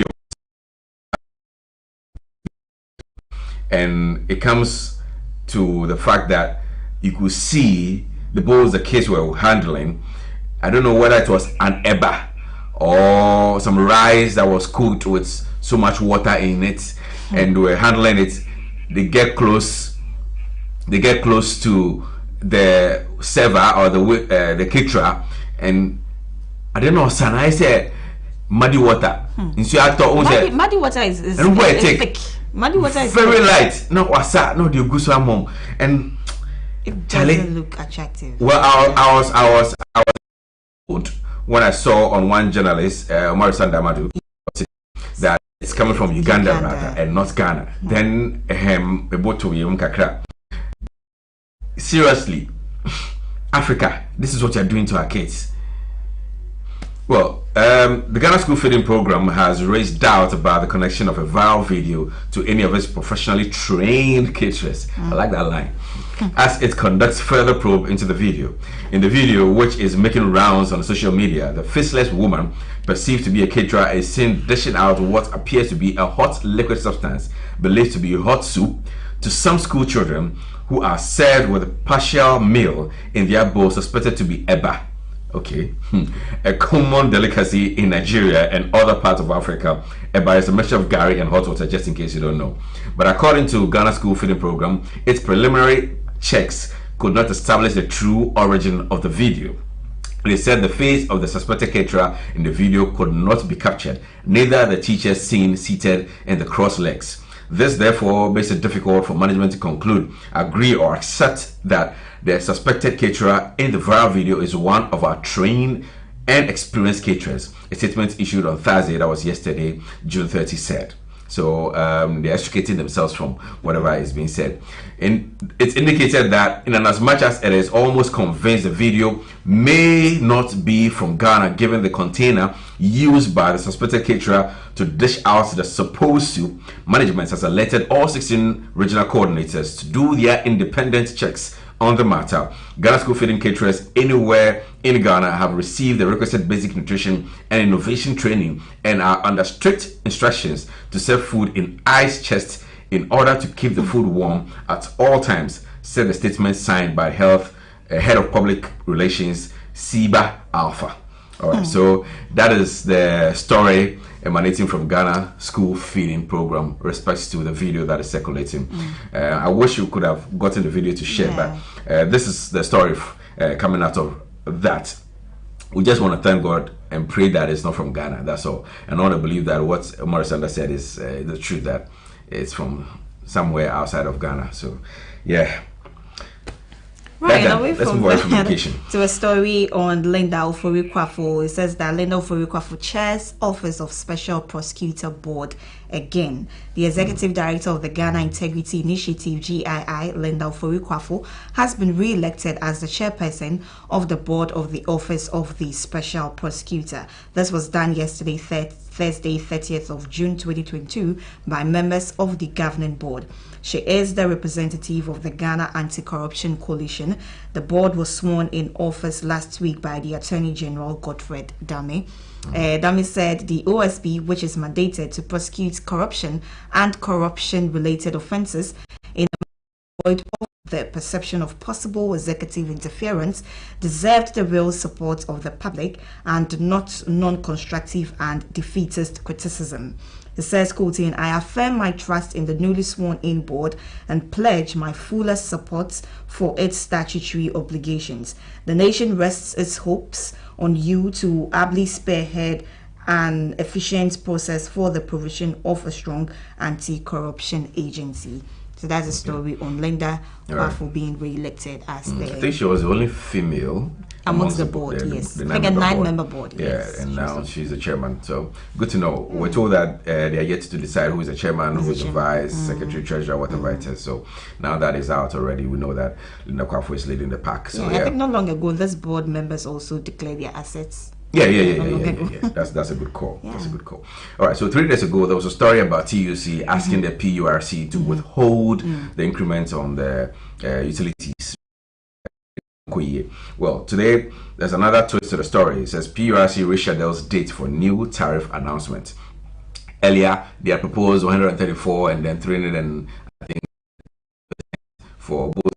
and it comes to the fact that you could see the bowls the kids were handling. I don't know whether it was an eba or some rice that was cooked with so much water in it, and they were handling it. They get close to the server or the caterer, and I don't know, son, I said muddy water. Muddy water is thick. Muddy water is very light. No, what's that? No, the goose mom. And it doesn't look attractive. Well, I was when I saw on one journalist, Omar Sandamadu, that it's coming from Uganda rather, and not Ghana. Then seriously, Africa, this is what you're doing to our kids. Well, the Ghana School Feeding Program has raised doubt about the connection of a viral video to any of its professionally trained caterers. I like that line. As it conducts further probe into the video. In the video, which is making rounds on social media, the faceless woman, perceived to be a caterer, is seen dishing out what appears to be a hot liquid substance, believed to be hot soup, to some school children who are served with a partial meal in their bowl suspected to be eba. Okay, a common delicacy in Nigeria and other parts of Africa. Eba is a mixture of gari and hot water, just in case you don't know. But according to Ghana School Feeding Program, its preliminary checks could not establish the true origin of the video. They said the face of the suspected caterer in the video could not be captured, neither the teachers seen seated in the crossed legs. This therefore makes it difficult for management to conclude, agree, or accept that the suspected caterer in the viral video is one of our trained and experienced caterers. A statement issued on Thursday, that was yesterday, June 30, said. So they're extricating themselves from whatever is being said. And it's indicated that in as much as it is almost convinced the video may not be from Ghana, given the container used by the suspected caterer to dish out the supposed soup, management has alerted all 16 regional coordinators to do their independent checks on the matter. Ghana School Feeding caterers anywhere in Ghana have received the requisite basic nutrition and innovation training and are under strict instructions to serve food in ice chests in order to keep the food warm at all times, said the statement signed by Head of Public Relations Siba Alpha. All right, so that is the story emanating from Ghana School Feeding Program respects to the video that is circulating. I wish you could have gotten the video to share, but this is the story coming out of that. We just want to thank God and pray that it's not from Ghana, that's all. And I want to believe that what Morris said is the truth, that it's from somewhere outside of Ghana. So, yeah. Right, away from that to a story on Linda Ofori-Kwafo. It says that Linda Ofori-Kwafo chairs Office of Special Prosecutor Board again. The Executive Director of the Ghana Integrity Initiative, GII, Linda Ofori-Kwafo, has been re-elected as the chairperson of the board of the Office of the Special Prosecutor. This was done yesterday, Thursday, 30th of June 2022, by members of the governing board. She is the representative of the Ghana Anti-Corruption Coalition. The board was sworn in office last week by the Attorney General Godfred Dame. Dame said the OSB, which is mandated to prosecute corruption and corruption-related offences in avoid the perception of possible executive interference, deserved the real support of the public and not non-constructive and defeatist criticism. It says, quoting, "I affirm my trust in the newly sworn-in board and pledge my fullest support for its statutory obligations. The nation rests its hopes on you to ably spearhead an efficient process for the provision of a strong anti-corruption agency." So that's a story on Linda Kwafo being re-elected as the... I think she was the only female amongst the board, yes. Like a 9-member board. Yeah, yes. And now she's a chairman. So good to know. We're told that they are yet to decide who is the chairman, who is the vice, secretary, treasurer, whatever it is. So now that is out already, we know that Linda Kwafo is leading the pack. So I think not long ago, this board members also declared their assets Yeah. That's a good call. Yeah. That's a good call. All right. So 3 days ago, there was a story about TUC asking the PURC to withhold the increment on the utilities. Well, today there's another twist to the story. It says PURC reschedules date for new tariff announcement. Earlier, they had proposed 134 and then 300 and I think for both.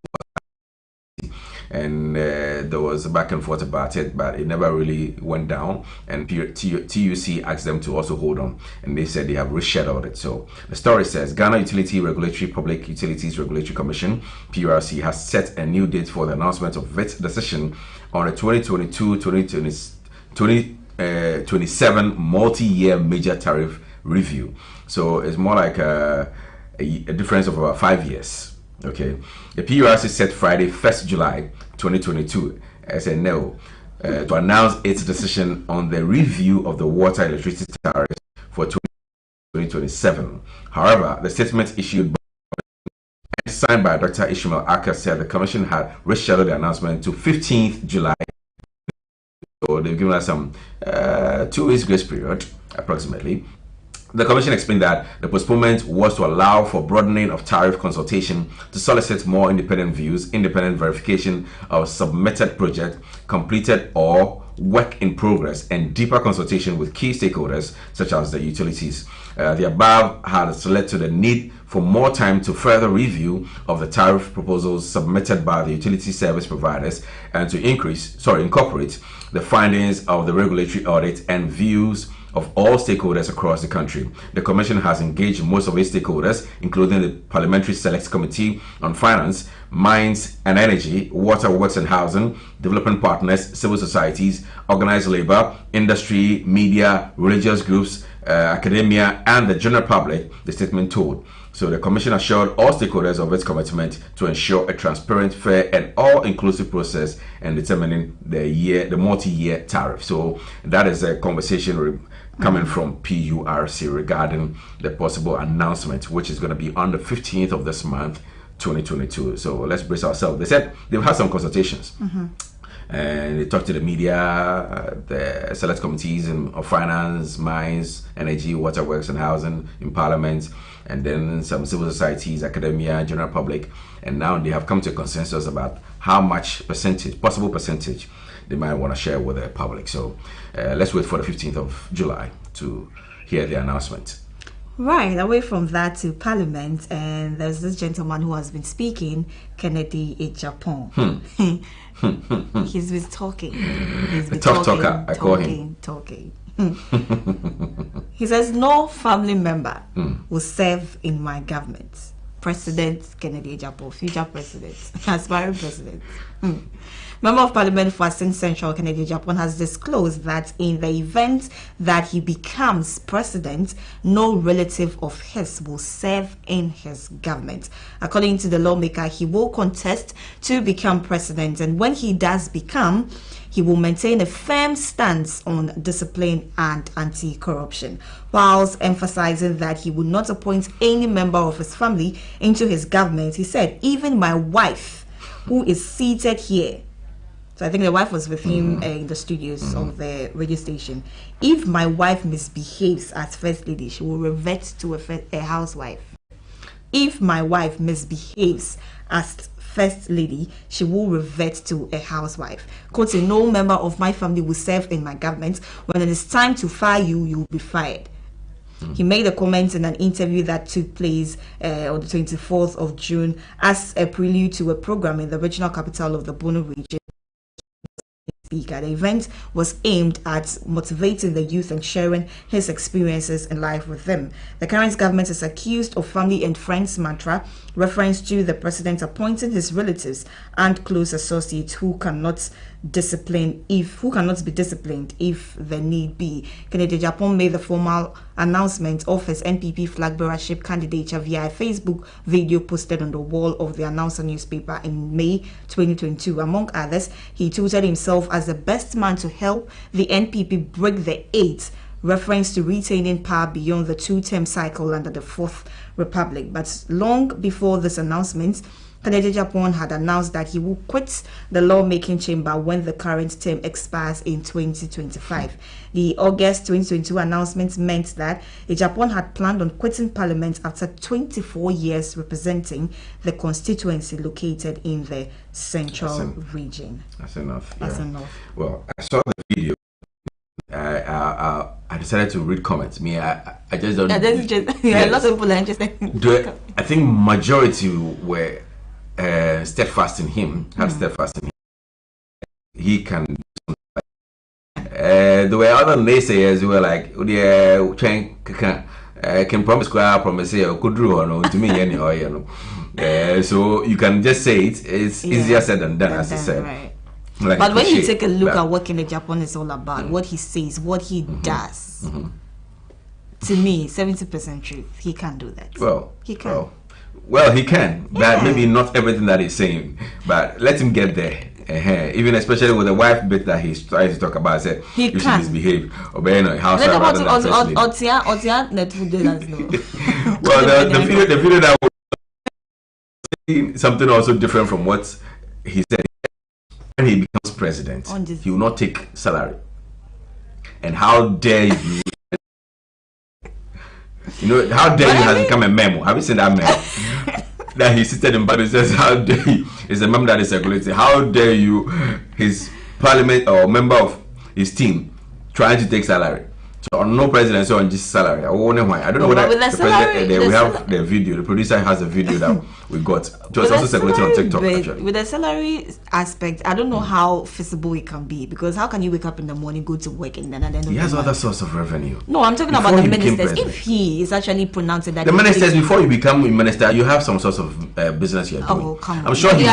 And there was a back and forth about it, but it never really went down. And TUC asked them to also hold on, and they said they have rescheduled it. So the story says Ghana Utility Regulatory Public Utilities Regulatory Commission (PURC) has set a new date for the announcement of its decision on the 2022-2027 multi-year major tariff review. So it's more like a difference of about 5 years. Okay, the PURC set Friday, 1st July 2022, as a no, to announce its decision on the review of the water electricity tariffs for 2027. However, the statement issued and signed by Dr. Ishmael Aka said the Commission had rescheduled the announcement to 15th July. So they've given us some 2 weeks grace period, approximately. The Commission explained that the postponement was to allow for broadening of tariff consultation to solicit more independent views, independent verification of submitted project, completed or work in progress, and deeper consultation with key stakeholders such as the utilities. The above has led to the need for more time to further review of the tariff proposals submitted by the utility service providers and to incorporate the findings of the regulatory audit and views of all stakeholders across the country. The Commission has engaged most of its stakeholders, including the Parliamentary Select Committee on Finance, Mines and Energy, Water, Works and Housing, development partners, civil societies, organized labor, industry, media, religious groups, academia, and the general public, the statement told. So the Commission assured all stakeholders of its commitment to ensure a transparent, fair, and all-inclusive process in determining the multi-year tariff. So that is a conversation coming from PURC regarding the possible announcement, which is going to be on the 15th of this month, 2022. So let's brace ourselves. They said they've had some consultations. And they talked to the media, the select committees of finance, mines, energy, water, works and housing in parliament, and then some civil societies, academia, general public, and now they have come to a consensus about how much possible percentage they might want to share with the public. So let's wait for the 15th of July to hear the announcement. Right, away from that to Parliament, and there's this gentleman who has been speaking, Kennedy Ejapon. He's been talking. He's been talker, I call him. Talking. He says no family member will serve in my government. President Kennedy Ejapon, future president, aspiring president. Member of Parliament for Asin Central, Kennedy Ejapon, has disclosed that in the event that he becomes president, no relative of his will serve in his government. According to the lawmaker, he will contest to become president, and when he does become, he will maintain a firm stance on discipline and anti-corruption, whilst emphasizing that he will not appoint any member of his family into his government. He said, even my wife, who is seated here, so I think the wife was with him in the studios of the radio station. If my wife misbehaves as first lady, she will revert to a housewife. If my wife misbehaves as first lady, she will revert to a housewife. Quoting, no member of my family will serve in my government. When it is time to fire you, you will be fired. He made a comment in an interview that took place on the 24th of June as a prelude to a program in the regional capital of the Bono region. The event was aimed at motivating the youth and sharing his experiences in life with them. The current government is accused of family and friends mantra, reference to the president appointing his relatives and close associates who cannot be disciplined if the need be. Kennedy Ejapon made the formal announcement of his NPP flag bearership candidature via a Facebook video posted on the wall of the Announcer newspaper in May 2022. Among others, he touted himself as the best man to help the NPP break the 8 reference to retaining power beyond the two-term cycle under the Fourth Republic. But long before this announcement, Kennedy Japan had announced that he will quit the lawmaking chamber when the current term expires in 2025. The August 2022 announcement meant that Japan had planned on quitting parliament after 24 years representing the constituency located in the central region. That's enough. That's enough. Well, I saw the video. I decided to read comments. I just don't. A lot of people are interested. I think majority were steadfast in him. Have steadfast in him. He can. There were other naysayers who were like, "Yeah, can promise, promise, could do or no to me any or you know." So you can just say it's easier said than done, as I said. Right. Like but when you take a look at what Kennedy Japan is all about, what he says, what he does, to me, 70% truth. He can do that. Well, he can. Well, he can, but maybe not everything that he's saying. But let him get there. Even especially with the wife bit that he's trying to talk about, said he you can should misbehave, obey no house rather than first lady. Well, the video that was something also different from what he said. When he becomes president, he will not take salary. And how dare you? You know, how dare you has become a memo. Have you seen that memo? That he seated in bed and says, how dare you? It's a memo that is circulating. How dare you, his parliament or member of his team, trying to take salary? So no president on this salary. I don't know why. I don't know whether the president, we have the video. The producer has a video that we got. It was also circulating on TikTok. Actually, with the salary aspect, I don't know how feasible it can be, because how can you wake up in the morning, go to work, and then he has other source of revenue. No, I'm talking about the ministers. If he is actually pronouncing that the ministers, before you become a minister, you have some sort of business you're doing. Oh, come on. I'm sure you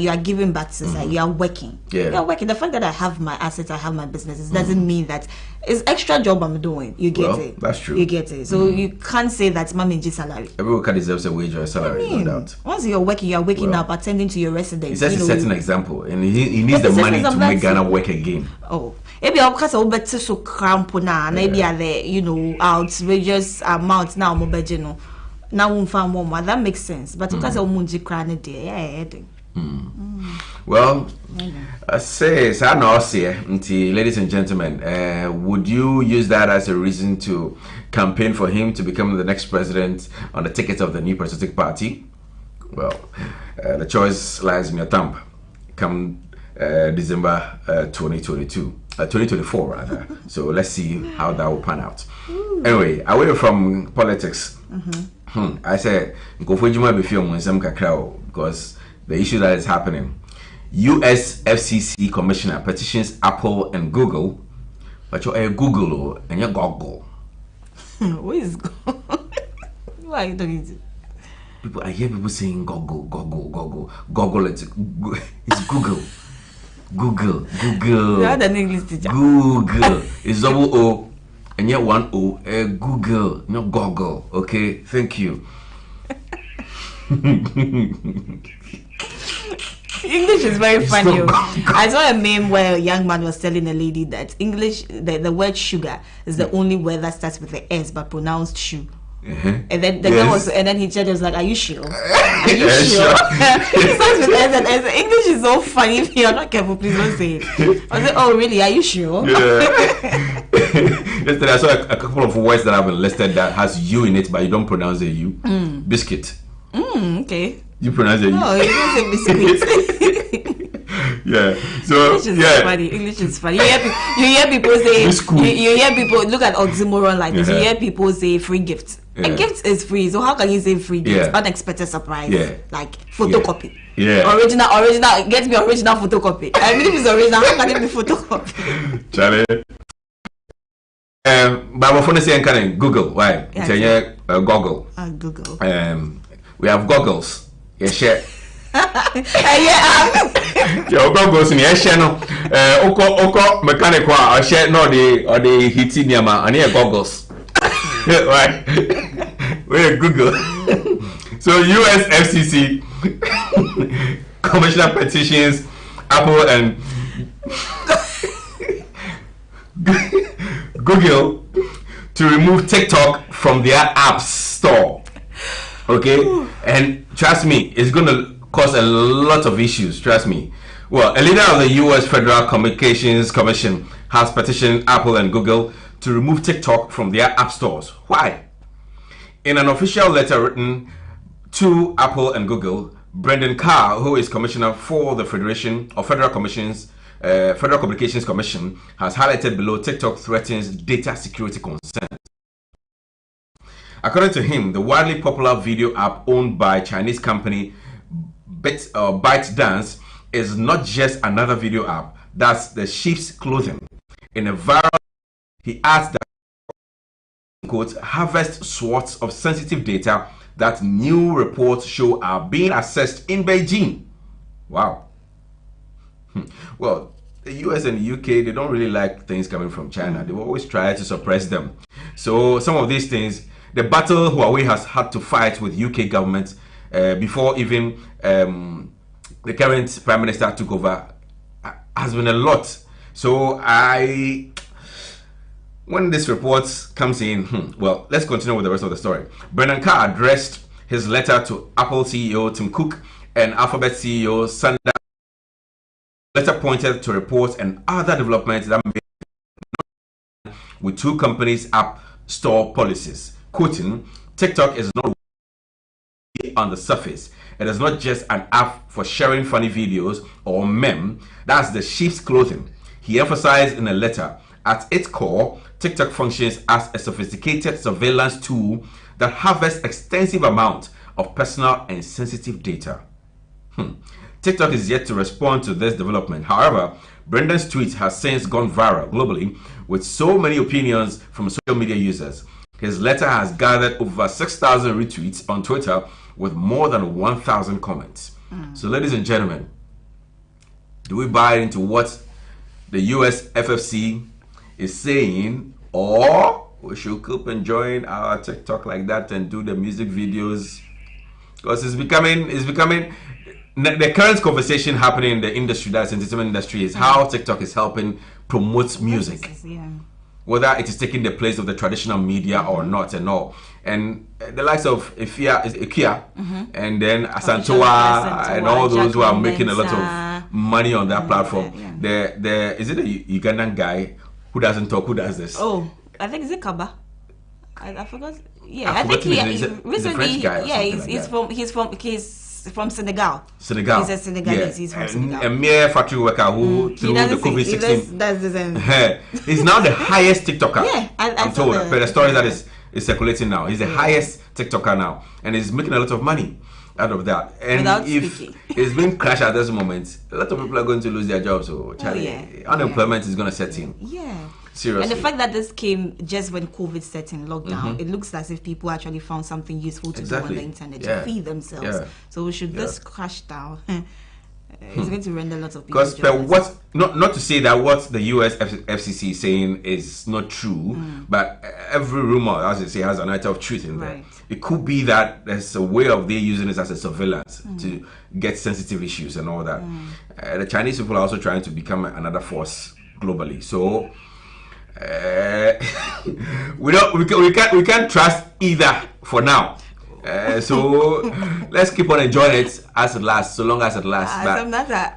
are giving back to society. You are working. Yeah. You are working. The fact that I have my assets, I have my businesses, doesn't mean that it's extra job I'm doing. You get it. That's true. You get it. So you can't say that's Mamenji salary. Every worker deserves a wage or a salary, no doubt. Once you're working, you're waking up, attending to your residents. He sets a certain example, and he needs the money to make Ghana work again. Oh, maybe I'll cast a better so cramp now. Maybe are the outrageous amount now. Mobile, now we found more. That makes sense. But because of Munji Crane, yeah. Well, I say, ladies and gentlemen, would you use that as a reason to campaign for him to become the next president on the ticket of the New Patriotic Party? Well, the choice lies in your thumb. Come December 2024 rather. So let's see how that will pan out. Anyway, away from politics, I said, because the issue that is happening. US FCC commissioner petitions Apple and Google, but you're a Google and you're Google. What is Google? Why are you talking to? People, I hear people saying Google. Google, it's Google. Google. You had an English teacher. Google. It's double O and yet one O. Google, not Google. Okay, thank you. English is very funny. I saw a meme where a young man was telling a lady that English, the word sugar is the only word that starts with the S but pronounced shoe. And then the girl was, and then he just was like, "Are you sure? Are you sure?" It starts with S and S. English is so funny. If you're not careful, please don't say it. I said, "Oh, really? Are you sure?" Yeah. Yesterday I saw a couple of words that have been listed that has U in it, but you don't pronounce the U. Biscuit. Okay. You pronounce it. No, you don't say biscuit. Yeah. So English is funny. English is funny. You hear people say. You hear people look at oxymoron like this. You hear people say free gift. A gift is free. So how can you say free gift? Unexpected surprise. Like photocopy. Original. Get me original photocopy. I mean, if it's original, how can it be photocopy? Charlie. But my phone is saying, "Can Google? Why? Yeah, Google. Google. We have goggles. Yes, share. Yeah, goggles in yes, share no. Oko mechanical. I share no the hitting yama. I need goggles. Right. We're Google. So US FCC commissioner petitions Apple and Google to remove TikTok from their app store. Okay, and trust me, it's going to cause a lot of issues. Trust me. Well, a leader of the U.S. Federal Communications Commission has petitioned Apple and Google to remove TikTok from their app stores. Why? In an official letter written to Apple and Google, Brendan Carr, who is commissioner for the Federal Communications Commission, has highlighted below TikTok threatens data security concerns. According to him, the widely popular video app owned by Chinese company ByteDance is not just another video app. That's the sheep's clothing. In a viral, he adds that, quote, harvest swaths of sensitive data that new reports show are being assessed in Beijing. Wow. Well, the US and the UK, they don't really like things coming from China. They always try to suppress them. So some of these things, the battle Huawei has had to fight with UK government before even the current Prime Minister took over has been a lot. So when this report comes in, well, let's continue with the rest of the story. Brendan Carr addressed his letter to Apple CEO Tim Cook and Alphabet CEO Sundar. The letter pointed to reports and other developments that made with two companies' app store policies. Quoting, TikTok is not on the surface. It is not just an app for sharing funny videos or meme. That's the sheep's clothing. He emphasized in a letter, at its core, TikTok functions as a sophisticated surveillance tool that harvests extensive amounts of personal and sensitive data. TikTok is yet to respond to this development. However, Brendan's tweet has since gone viral globally with so many opinions from social media users. His letter has gathered over 6,000 retweets on Twitter with more than 1,000 comments. So, ladies and gentlemen, do we buy into what the US FFC is saying, or we should keep enjoying our TikTok like that and do the music videos? Because it's becoming the current conversation happening in the industry, that's entertainment industry, is how TikTok is helping promote music. Whether it is taking the place of the traditional media or not and all. And the likes of Ikea and then Asantewa and all those who are making a lot of money on that platform. Is it a Ugandan guy who doesn't talk, who does this? Oh, I think it's Kaba. I forgot. Yeah, I think he's a French guy. Yeah, he's from Senegal. Senegal. He's a Senegalese. He's from Senegal. A mere factory worker who, through the COVID-19, he's now the highest TikToker. Yeah, I'm told. But the story that is circulating now. He's the highest TikToker now, and he's making a lot of money out of that. And if it's been crashed at this moment, a lot of people are going to lose their jobs. So, unemployment is going to set in. Yeah. Seriously. And the fact that this came just when COVID set in lockdown, it looks as if people actually found something useful to do on the internet to feed themselves. So should this crash down, it's going to render lots of people. Because not to say that what the US FCC is saying is not true, but every rumor, as you say, has an item of truth in there. It could be that there's a way of they using this as a surveillance to get sensitive issues and all that. The Chinese people are also trying to become another force globally. So we can't trust either for now. So let's keep on enjoying it as it lasts, so long as it lasts.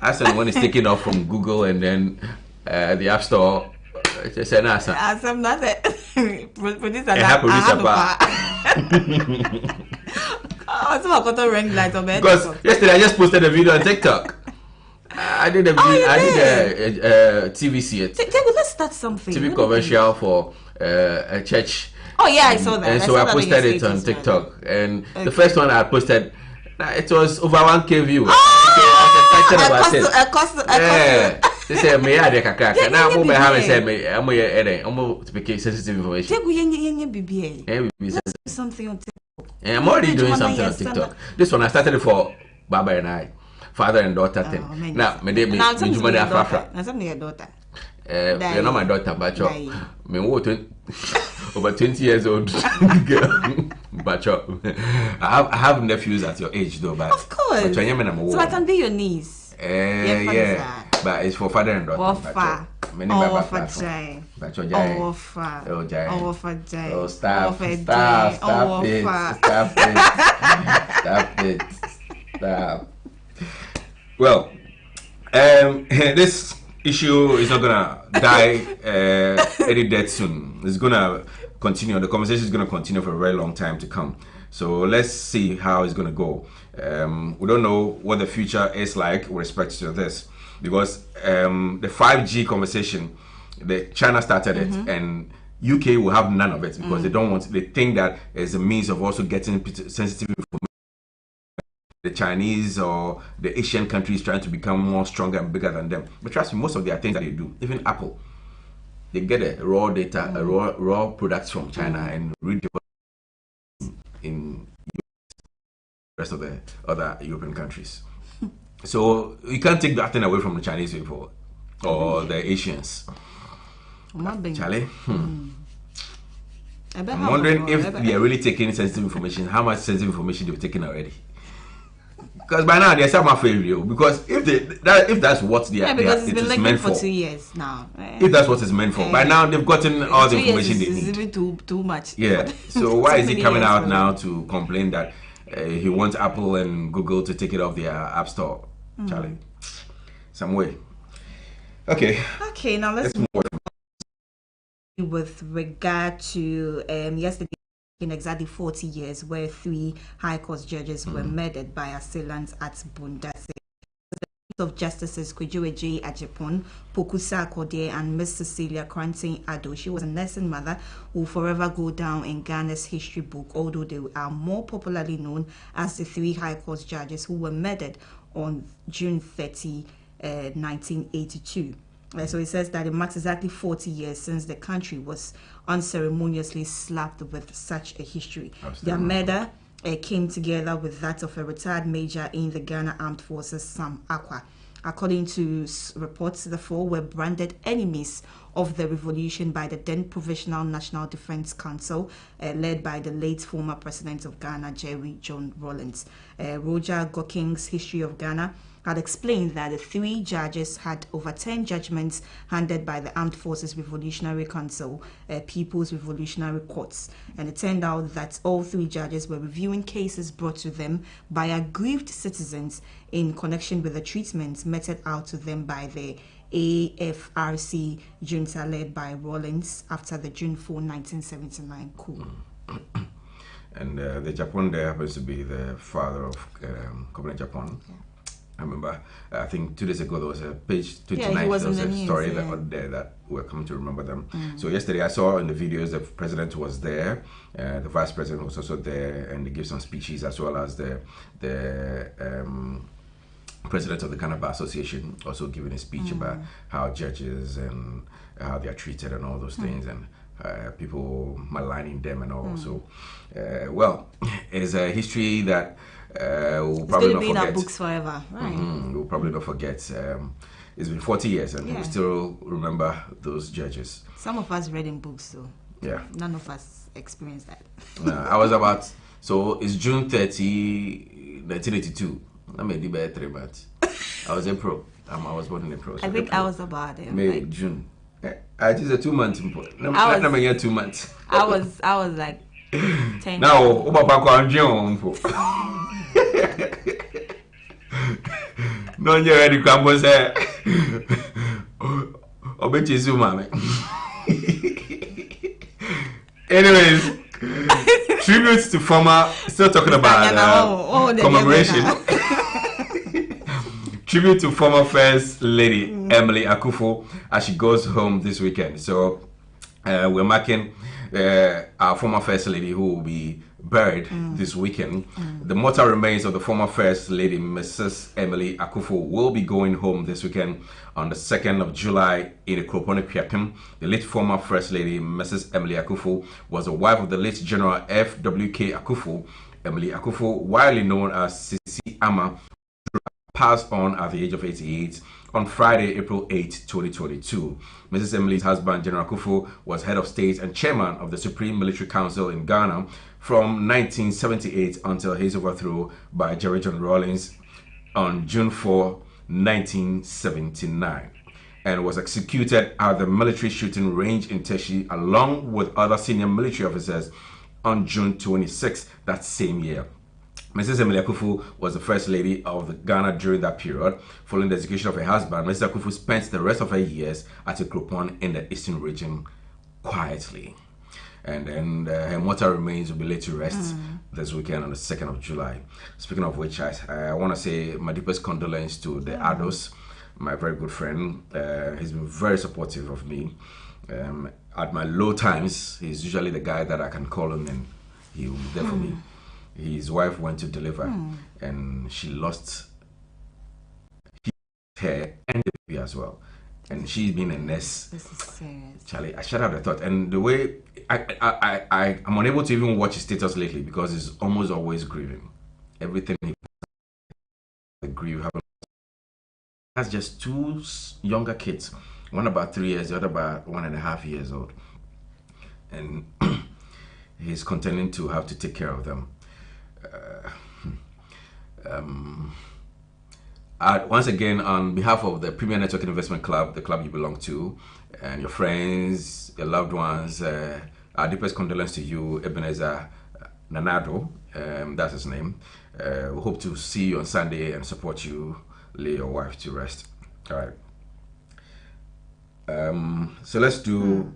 As and when it's taken off from Google and then the App Store, because yesterday I just posted a video on TikTok. I did a TVC. Let's start something. TV commercial for a church. Oh yeah, I saw that. And so I posted it on TikTok. And the first one I posted, it was over 1K views. They say me I dey kakaka. Now mo be have say me am to speak sensitive information. Something on TikTok. I'm already doing something on TikTok. This one I started it for Baba and I. Father and daughter thing. Now, me daughter. You're not my daughter, but me over 20 years old girl. But I have nephews at your age though. But of course. But so I can be your niece. Yeah. But it's for father and daughter. Many Oh, Baba for platform. Jai. But your Jai. Oh, for Oh, Jai. Oh, for Jai. Oh, stop. Oh, for Stop. Jai. Stop Oh, it. for Stop it. Stop it. Stop. Well, this issue is not gonna die any dead soon. It's gonna continue. The conversation is gonna continue for a very long time to come. So let's see how it's gonna go. We don't know what the future is like with respect to this, because the 5G conversation, China started it, and UK will have none of it because they don't want. They think that it's a means of also getting sensitive information. The Chinese or the Asian countries trying to become more stronger and bigger than them. But trust me, most of their things that they do, even Apple, they get a raw data, a raw products from China and redevelop in the rest of the other European countries. So you can't take that thing away from the Chinese people or the Asians. Charlie, I'm wondering if they are really taking sensitive information. How much sensitive information they've taken already? Because by now they're some failure. Because if that's what they are, because it's been meant leaking for 2 years now. If that's what it's meant for, by now they've gotten all the information they need. It's even too much. Yeah. So why is he coming out now to complain that he wants Apple and Google to take it off their app store? Charlie, some way. Okay. Okay. Now let's move on with regard to yesterday. In exactly 40 years, where 3 High Court judges were murdered by assailants at Bundase. The of Justices Kwejueji Ajepon, Pokusa Akode, and Miss Cecilia Cranton Ado. She was a nursing mother who will forever go down in Ghana's history book, although they are more popularly known as the 3 High Court judges who were murdered on June 30, 1982. So it says that it marks exactly 40 years since the country was unceremoniously slapped with such a history. Their murder came together with that of a retired major in the Ghana Armed Forces, Sam Akwa. According to reports, the 4 were branded enemies of the revolution by the then Provisional National Defense Council, led by the late former president of Ghana, Jerry John Rawlings. Roger Goking's History of Ghana had explained that the 3 judges had overturned judgments handed by the Armed Forces Revolutionary Council, People's Revolutionary Courts. And it turned out that all 3 judges were reviewing cases brought to them by aggrieved citizens in connection with the treatment meted out to them by the AFRC junta led by Rawlings after the June 4, 1979 coup. And the Japan there happens to be the father of Communist Japan. Yeah. I remember, I think 2 days ago there was a page 29. There was a story there that we're coming to remember them. So yesterday I saw in the videos the president was there, the vice president was also there, and they gave some speeches, as well as the president of the Ghana Bar Association also giving a speech about how judges and how they are treated and all those things, and people maligning them and all. So, well, it's a history that we'll probably not forget. It's going to be in our books forever, right? We'll probably not forget. It's been 40 years and we still remember those judges. Some of us read in books, so yeah, none of us experienced that. I was about, so it's June 30, 1982. I made the bad 3 months. I was in pro. I was born in April. So I think April. I was about May, like, June. I just a 2 months. Not year 2 months. I was like 10. Now, I'm June. No, you're ready, Crumble. Obechi Zuma. Anyways, tributes to former. Still talking about commemoration. Tribute to former First Lady Emily Akufo as she goes home this weekend. So we're marking our former First Lady who will be buried this weekend. The mortal remains of the former First Lady, Mrs. Emily Akufo, will be going home this weekend on the 2nd of July in Ekropone Piapim. The late former First Lady, Mrs. Emily Akufo, was the wife of the late General F.W.K. Akufo. Emily Akufo, widely known as Sisi Ama, passed on at the age of 88 on Friday, April 8, 2022. Mrs. Emily's husband, General Akufo, was head of state and chairman of the Supreme Military Council in Ghana from 1978 until his overthrow by Jerry John Rawlings on June 4, 1979. and was executed at the military shooting range in Teshi along with other senior military officers on June 26 that same year. Mrs. Emily Akufu was the first lady of Ghana during that period. Following the execution of her husband, Mrs. Akufu spent the rest of her years at a Kropon in the eastern region quietly. And then her mortal remains will be laid to rest this weekend on the 2nd of July. Speaking of which, I want to say my deepest condolence to the Ados, my very good friend. He's been very supportive of me. At my low times, he's usually the guy that I can call on and he will be there for me. His wife went to deliver and she lost her and the baby as well. And she's been a nurse. This is serious. Charlie, I shut out the thought. And the way I'm unable to even watch his status lately because he's almost always grieving. Everything he grieve. Has just two younger kids. One about 3 years, the other about 1.5 years old. And he's contending to have to take care of them. Once again, on behalf of the Premier Network Investment Club, the club you belong to, and your friends, your loved ones, our deepest condolence to you, Ebenezer Nanado, that's his name. We hope to see you on Sunday and support you, lay your wife to rest. All right. So let's do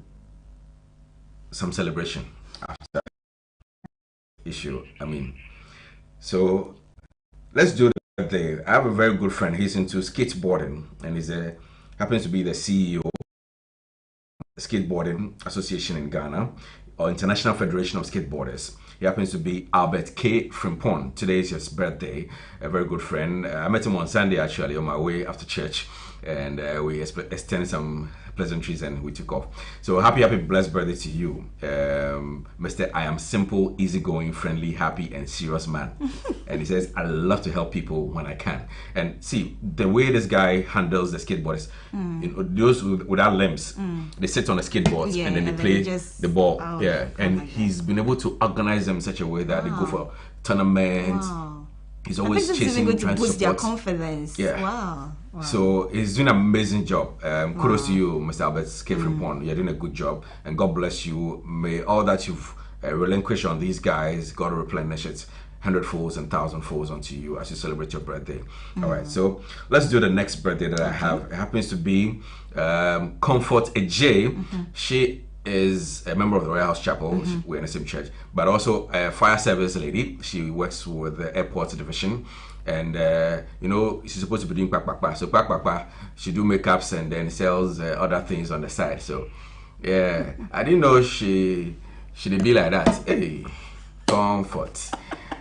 some celebration after issue. So let's do the birthday. I have a very good friend. He's into skateboarding and he's happens to be the CEO of the Skateboarding Association in Ghana, or International Federation of Skateboarders. He happens to be Albert K. Frimpong. Today is his birthday. A very good friend. I met him on Sunday actually on my way after church, and we extended some pleasantries and we took off. So happy blessed birthday to you, Mr. I am simple, easygoing, friendly, happy and serious man. And he says I love to help people when I can. And see the way this guy handles the skateboarders, you know, those without limbs, they sit on the skateboards and then they play the ball. And he's been able to organize them in such a way that they go for tournaments. He's always chasing, trying to boost their confidence. Wow. So he's doing an amazing job. Kudos to you, Mr. Albert K. Frimpong. You're doing a good job, and God bless you. May all that you've relinquished on these guys, God replenish it 100-folds and 1,000-folds onto you as you celebrate your birthday. All right, so let's do the next birthday that I have. It happens to be Comfort Ej. She is a member of the Royal House Chapel. We're in the same church, but also a fire service lady. She works with the airport division, and you know, she's supposed to be doing quack. So quack, she do makeups and then sells other things on the side. So yeah, I didn't know she did be like that. Hey, Comfort.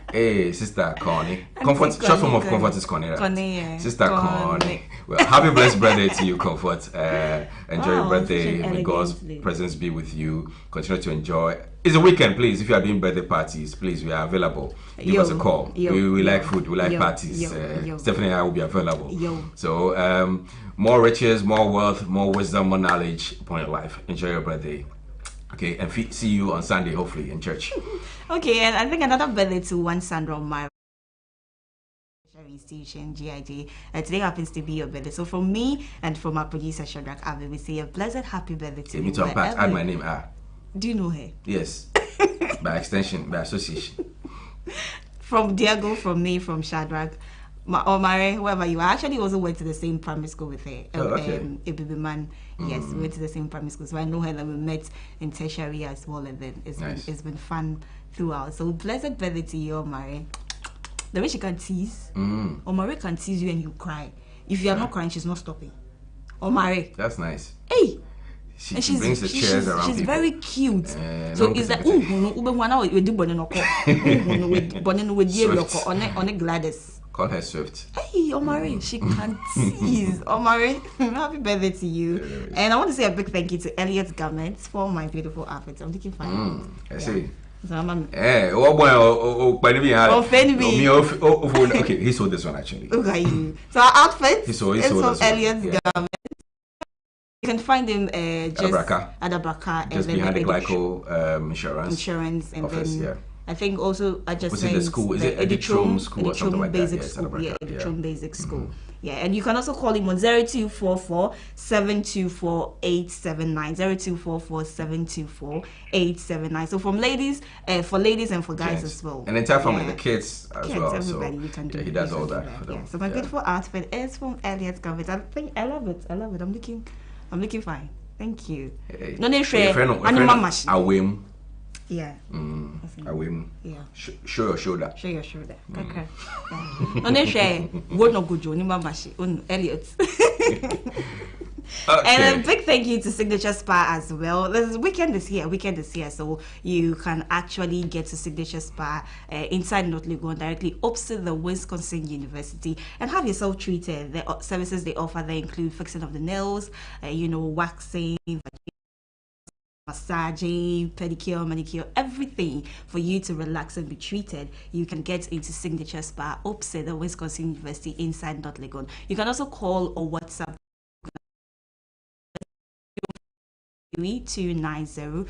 Hey, Sister Connie. Comfort, short form of Comfort is Connie, right? Connie, yeah. Sister Connie. Well, happy blessed birthday to you, Comfort. Enjoy your birthday. May God's presence be with you. Continue to enjoy. It's a weekend, please. If you are doing birthday parties, please, we are available. Give us a call. We like food. We like parties. Stephanie and I will be available. So, more riches, more wealth, more wisdom, more knowledge upon your life. Enjoy your birthday. Okay, and see you on Sunday, hopefully, in church. Okay, and I think another birthday to one Sandra Mara institution, GIJ. Today happens to be your birthday. So from me and from our producer Shadrach Abe, we say a blessed happy birthday to you. Me to unpack. Add my name. Do you know her? Yes. By extension, by association. From Diego, from me, from Shadrach. Or Mare, whoever you are. Actually also went to the same primary school with her. A baby man. Yes, we went to the same primary school. So I know her and we met in tertiary as well, and then it's been fun throughout. So blessed birthday to you, Mare. The way she can tease. Or Mare can tease you and you cry. If you are not crying, she's not stopping. Or Mare. That's nice. Hey! She brings the chairs around. She's people. very cute. So it's like on a Gladys. Call her Swift. Hey, Omari, she can tease. Omari, happy birthday to you. And I want to say a big thank you to Elliot's Garments for my beautiful outfits. I'm looking fine. I see. So I'm okay, he sold this one actually. Okay. So our outfits he sold from Elliot's Garments. You can find him just at Abraka, just behind the Glyco insurance and office, then I think also I just was it the school? Is it Editrom School or something like that? Basic School. Yeah, Editrom Basic School. Yeah, and you can also call him on 0244 724 879. 0244 724 879. So from ladies, for ladies and for guys as well. And the entire family, the kids as kids, well. everybody, So you can do. he does all that for them. Yeah. So my beautiful outfit is from Elliot's Gambit. I love it. I'm looking fine. Thank you. No need share. Awim. Yeah. Awim. Yeah. Show your shoulder. Show your shoulder. Okay. No need share. What no good Johnny Mamashi. Elliot. Okay. And a big thank you to Signature Spa as well. This weekend is here, so you can actually get to Signature Spa inside North Legon, directly opposite the Wisconsin University, and have yourself treated. The services they offer, they include fixing of the nails, waxing, massaging, pedicure, manicure, everything for you to relax and be treated. You can get into Signature Spa opposite the Wisconsin University inside North Legon. You can also call or WhatsApp 290-202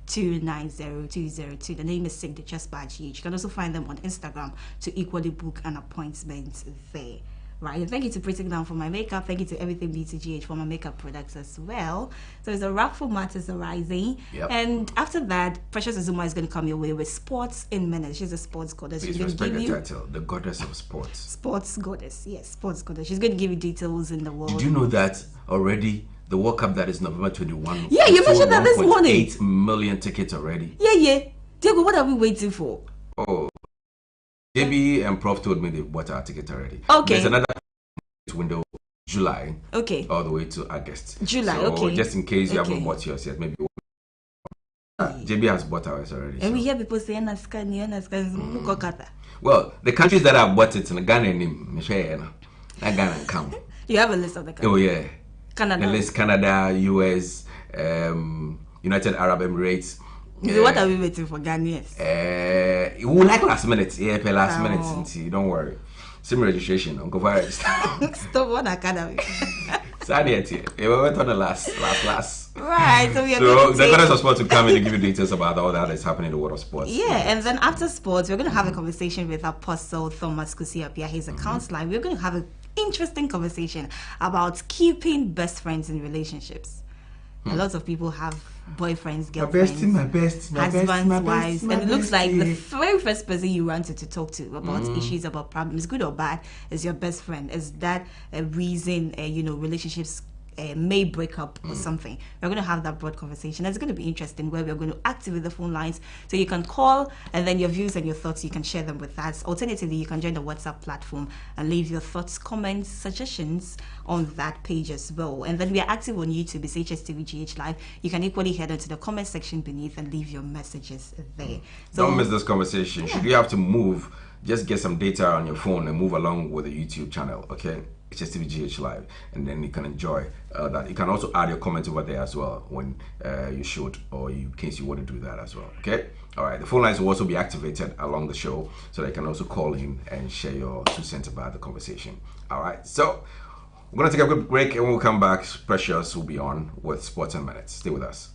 0593-290-202. The name is Signature Spa GH. You can also find them on Instagram to equally book an appointment there. Right, and thank you to Pretty Down for my makeup. Thank you to Everything Beauty GH for my makeup products as well. So it's a wrap for Matters Arising. Yep. And after that, Precious Azuma is going to come your way with Sports in Minutes. She's a sports goddess. Please respect the title, the goddess of sports. Sports goddess, yes, sports goddess. She's going to give you details in the world. Did you know that already? The World Cup that is November 21. Yeah, you mentioned that this morning. 8 million tickets already. Yeah. Diego, what are we waiting for? Oh, JB and Prof told me they bought our ticket already. Okay. There's another window, July. Okay. All the way to August. July, so okay. Just in case you haven't bought yours yet, maybe. JB has bought ours already. And so. we hear people saying, Well, the countries that have bought it in Ghana and Michelle, Ghana come. You have a list of the countries. Oh, yeah. Canada. The list: Canada, US, United Arab Emirates. So what are we waiting for, Ghanaians? We will like last minute. Yeah, last minute. Don't worry. Same registration. Uncle Virus. Stop on academy. Sadly, we went on the last. Right. So we are so the goddess of sports will come in and give you details about all that is happening in the world of sports. Yeah, and then after sports, we're going to have a conversation with Apostle Thomas Kusiapia. He's a counselor. We're going to have an interesting conversation about keeping best friends in relationships. A lot of people have boyfriends, girlfriends, husbands, wives, and it looks like the very first person you wanted to talk to about issues, about problems, good or bad, is your best friend. Is that a reason, relationships may break up or something? We're going to have that broad conversation. It's going to be interesting, where we're going to activate the phone lines so you can call, and then your views and your thoughts, you can share them with us. Alternatively, you can join the WhatsApp platform and leave your thoughts, comments, suggestions on that page as well. And then we are active on YouTube. It's Hstv GH Live. You can equally head into the comment section beneath and leave your messages there. So don't miss this conversation. Should you have to move, just get some data on your phone and move along with the YouTube channel, okay? Hstv GH Live, and then you can enjoy that. You can also add your comment over there as well when you should, or in case you want to do that as well, okay? All right, the phone lines will also be activated along the show, so that you can also call in and share your 2 cents about the conversation. All right, so we're going to take a quick break, and when we come back, Precious will be on with Sports in Minutes. Stay with us.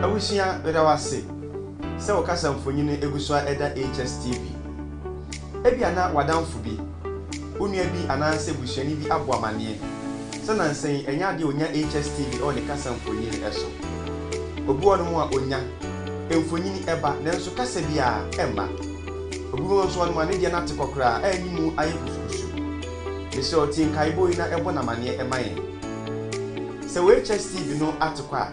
Awusia bedawase se okasa mfonyine egusua eda Hstv ebia na wadamfo bi onua bi ananse busuani bi abo amane se na nsen enya de onya Hstv o ne kasa mfonyine eso obi wonu mu a onya mfonyine eba nanso kasa bi a emba obi wonu so wonu ane de na tekokra anyimu ayekusukusu ese otin kai boy na ebo na mane emaye se we Hstv no atekwa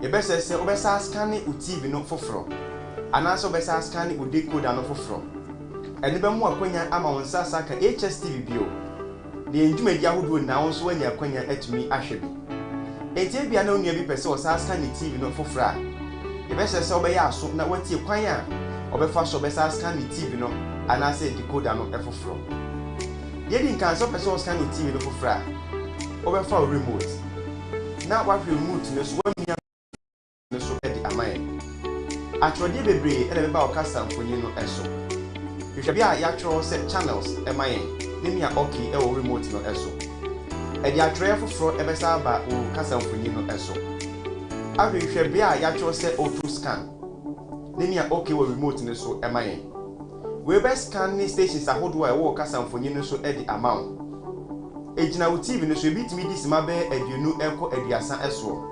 ye bese se obesa scan o TV no foforo anaso obesa scan o decoder no foforo eni be mu akwanya ama won sasa ka Hstv bio de ndwumadi ahodo na won so anya akwanya atumi ahwe bi etie bia na onua bi pese o sasa scan TV no foforo a ye bese se obeya aso na watie kwan a obefa so obesa scan TV no anaso decoder no efoforo ye di nkan so pese o scan TV no foforo a obefa remote na wa remote no so wamia so edi amaye atwode bebre ele be ba okasa mfonyi no eso hwehwe bia ya tro se channels emaye ne a okay e wo remote no eso e dia tray foforo e be sa ba o kasa mfoni no eso ahwehwe be a ya cho se auto scan ne a okay wo remote no so e mayen we be scan ni stations ahodo a wo kasa mfoni no so e di amount ejina wo TV no so bitimi di sima be aduonu enko aduasa eso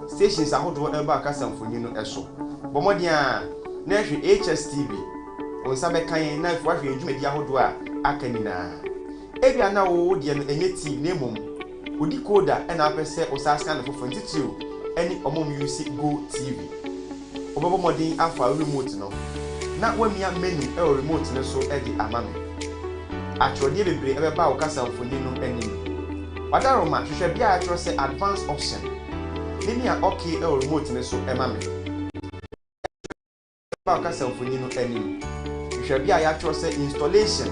stations ahodo e ba kasa mfoni no eso bomodi a na hwe Hstv on sabe kan na fwa hwe edwuma di ahodo a akanina ebia na wo de no enye TV na mom odi koda e na apese o sa scan fofo ntitio eni omom use go TV obebo modin afa remote no na wamia menu e o remote no so e di amame atwode bebre e be ba o kasa mfoni no anim wadaroma hwehwe bia atwo se advanced option ni a okay e o remote no so e mame ba o kasa mfoni no anim hwehwe bia ya atwo se installation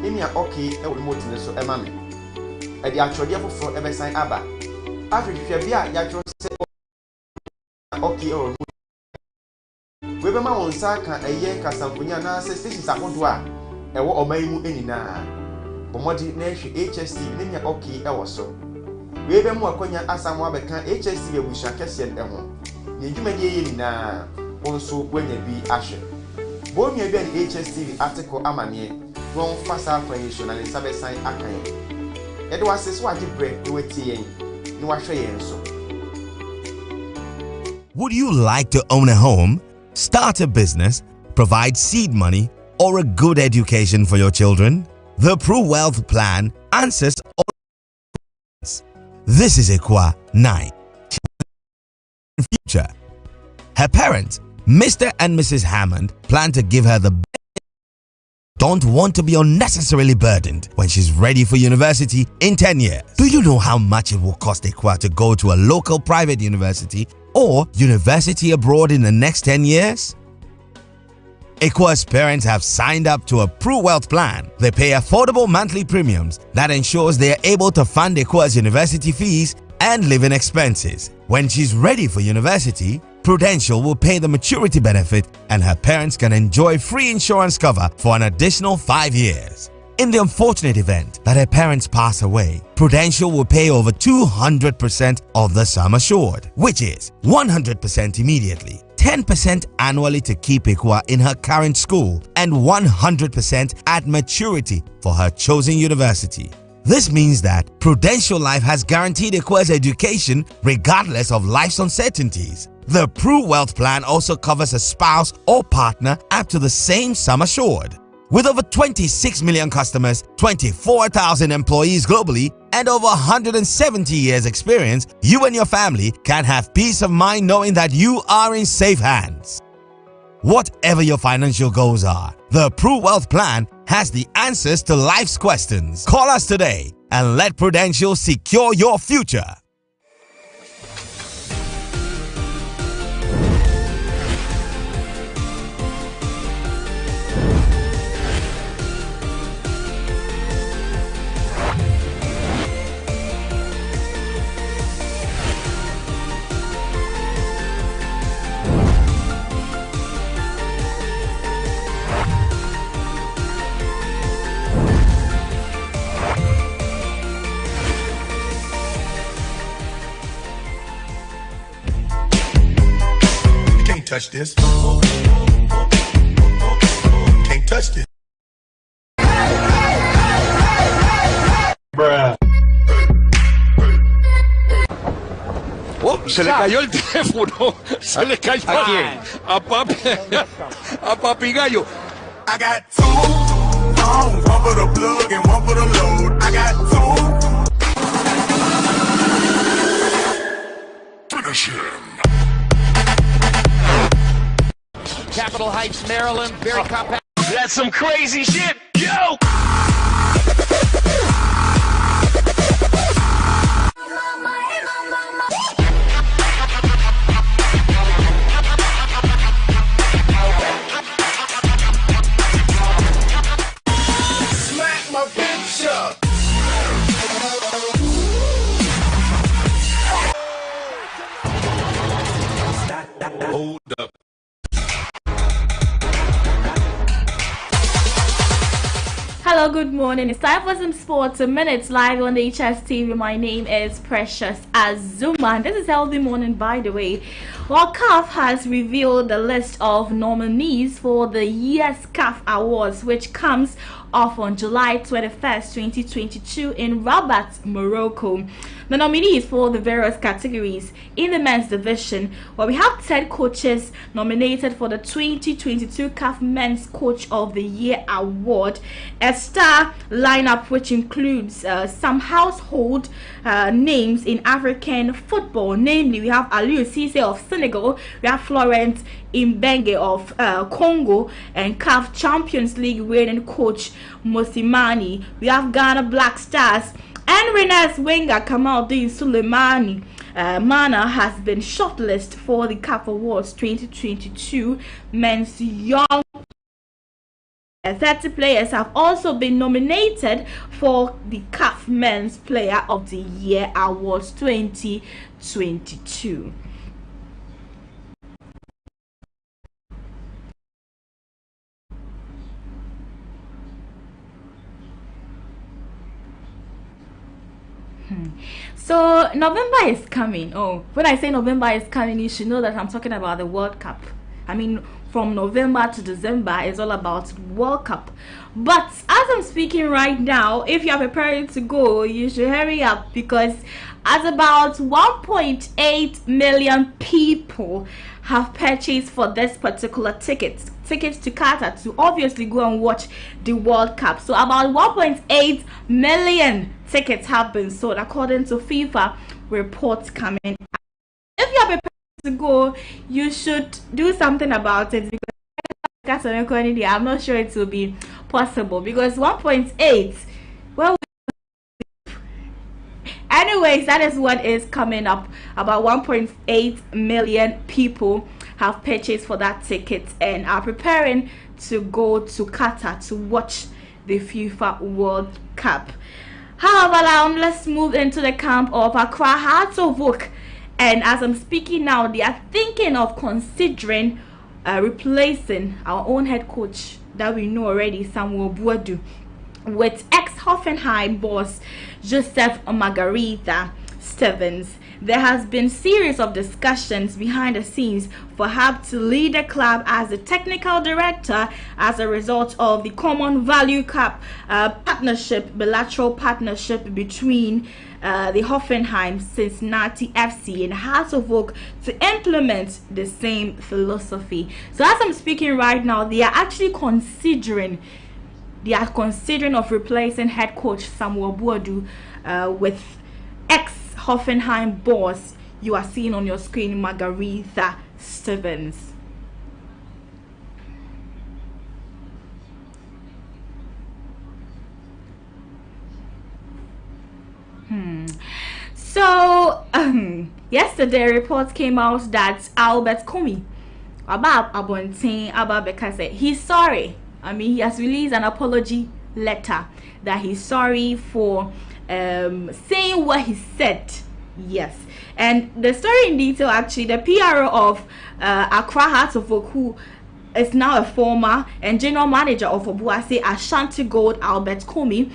ni a okay e o remote no so e mame e di atwode foforo e be san aba hwehwe bia ya atwo se okay o we be ma won sa kan eye kasa mfoni na se stations ahodo a ewo oman mu enina bomodi na hwe Hstv ne nya okay ewo so we be mu akonya asamu abeka Hstv abusha kese en ho ne dwumadi eye nina wonso wanya bi ahwe bo nua bi an Hstv article amane won fasa kwanyeso na sabe san akan ede wase so agibre e wetie yen ni wahwe yen so. Would you like to own a home, start a business, provide seed money, or a good education for your children? The Pro Wealth Plan answers all questions. This is Ekwa 9. Future. Her parents, Mr. and Mrs. Hammond, plan to give her the best. Don't want to be unnecessarily burdened when she's ready for university in 10 years. Do you know how much it will cost Ekwa to go to a local private university or university abroad in the next 10 years? Ekwa's parents have signed up to a Pro Wealth Plan. They pay affordable monthly premiums that ensures they are able to fund Ekwa's university fees and living expenses. When she's ready for university, Prudential will pay the maturity benefit and her parents can enjoy free insurance cover for an additional 5 years. In the unfortunate event that her parents pass away, Prudential will pay over 200% of the sum assured, which is 100% immediately, 10% annually to keep Ekwa in her current school, and 100% at maturity for her chosen university. This means that Prudential Life has guaranteed Ekwa's education regardless of life's uncertainties. The Pro Wealth Plan also covers a spouse or partner up to the same sum assured. With over 26 million customers, 24,000 employees globally, and over 170 years experience, you and your family can have peace of mind knowing that you are in safe hands. Whatever your financial goals are, the Pro Wealth Plan has the answers to life's questions. Call us today and let Prudential secure your future. Touch this. Can't touch this. Bruh. Oh, se le cayó el teléfono. Se le cayó. ¿A quién? A Papi Gallo. I got two phones, one for the plug and one for the load. I got two. Finish him. Capitol Heights, Maryland, very compact. That's some crazy shit. Yo! Smack my picture. Hold up. Hello, good morning. It's time for some sports. A minute live on the Hstv. My name is Precious Azuma. And this is Healthy Morning, by the way. Well, CAF has revealed the list of nominees for the year's CAF Awards, which comes off on July 21st, 2022 in Rabat, Morocco. The nominees for the various categories in the men's division, well, we have 10 coaches nominated for the 2022 CAF Men's Coach of the Year Award. A star lineup which includes some household names in African football. Namely, we have Aliou Cisse of Senegal, we have Florent Ibenge of Congo, and CAF Champions League winning coach Mosimani. We have Ghana Black Stars and Rennes winger Kamaldeen Suleimani. Mana has been shortlisted for the CAF Awards 2022 Men's Young. 30 players have also been nominated for the CAF Men's Player of the Year Awards 2022. So November is coming. Oh, when I say November is coming, you should know that I'm talking about the World Cup. I mean, from November to December is all about World Cup. But as I'm speaking right now, if you are preparing to go, you should hurry up, because as about 1.8 million people have purchased for this particular tickets to Qatar to obviously go and watch the World Cup. So about 1.8 million tickets have been sold according to FIFA reports coming out. If you are prepared to go, you should do something about it, because I'm not sure it will be possible, because 1.8, well, anyways, that is what is coming up. About 1.8 million people have purchased for that ticket and are preparing to go to Qatar to watch the FIFA World Cup. However, let's move into the camp of Accra Hstv. And as I'm speaking now, they are thinking of considering replacing our own head coach that we know already, Samuel Buadu, with ex-Hoffenheim boss Joseph Margarita Stevens. There has been series of discussions behind the scenes for her to lead the club as the technical director as a result of the Common Value Cup bilateral partnership between the Hoffenheim, Cincinnati FC and Hstv to implement the same philosophy. So as I'm speaking right now, they are actually considering of replacing head coach Samuel Buadu with ex-Hoffenheim boss you are seeing on your screen, Margarita Stevens. So yesterday reports came out that Albert Komi Abab Abontin Ababeka said he's sorry. I mean, he has released an apology letter that he's sorry for saying what he said. Yes, and the story in detail, actually, the PRO of Accra Hstv, who is now a former and general manager of Obuasi Ashanti Gold, Albert Komi,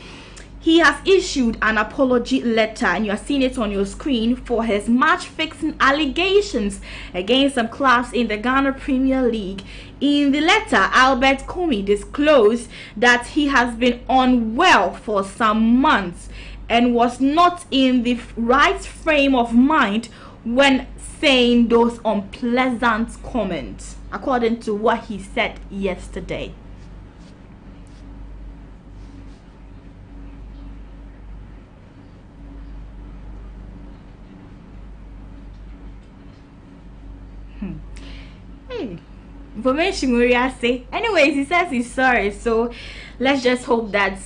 he has issued an apology letter, and you are seeing it on your screen, for his match-fixing allegations against some clubs in the Ghana Premier League. In the letter, Albert Komi disclosed that he has been unwell for some months and was not in the right frame of mind when saying those unpleasant comments, according to what he said yesterday. Information we say. Anyways, he says he's sorry, so let's just hope that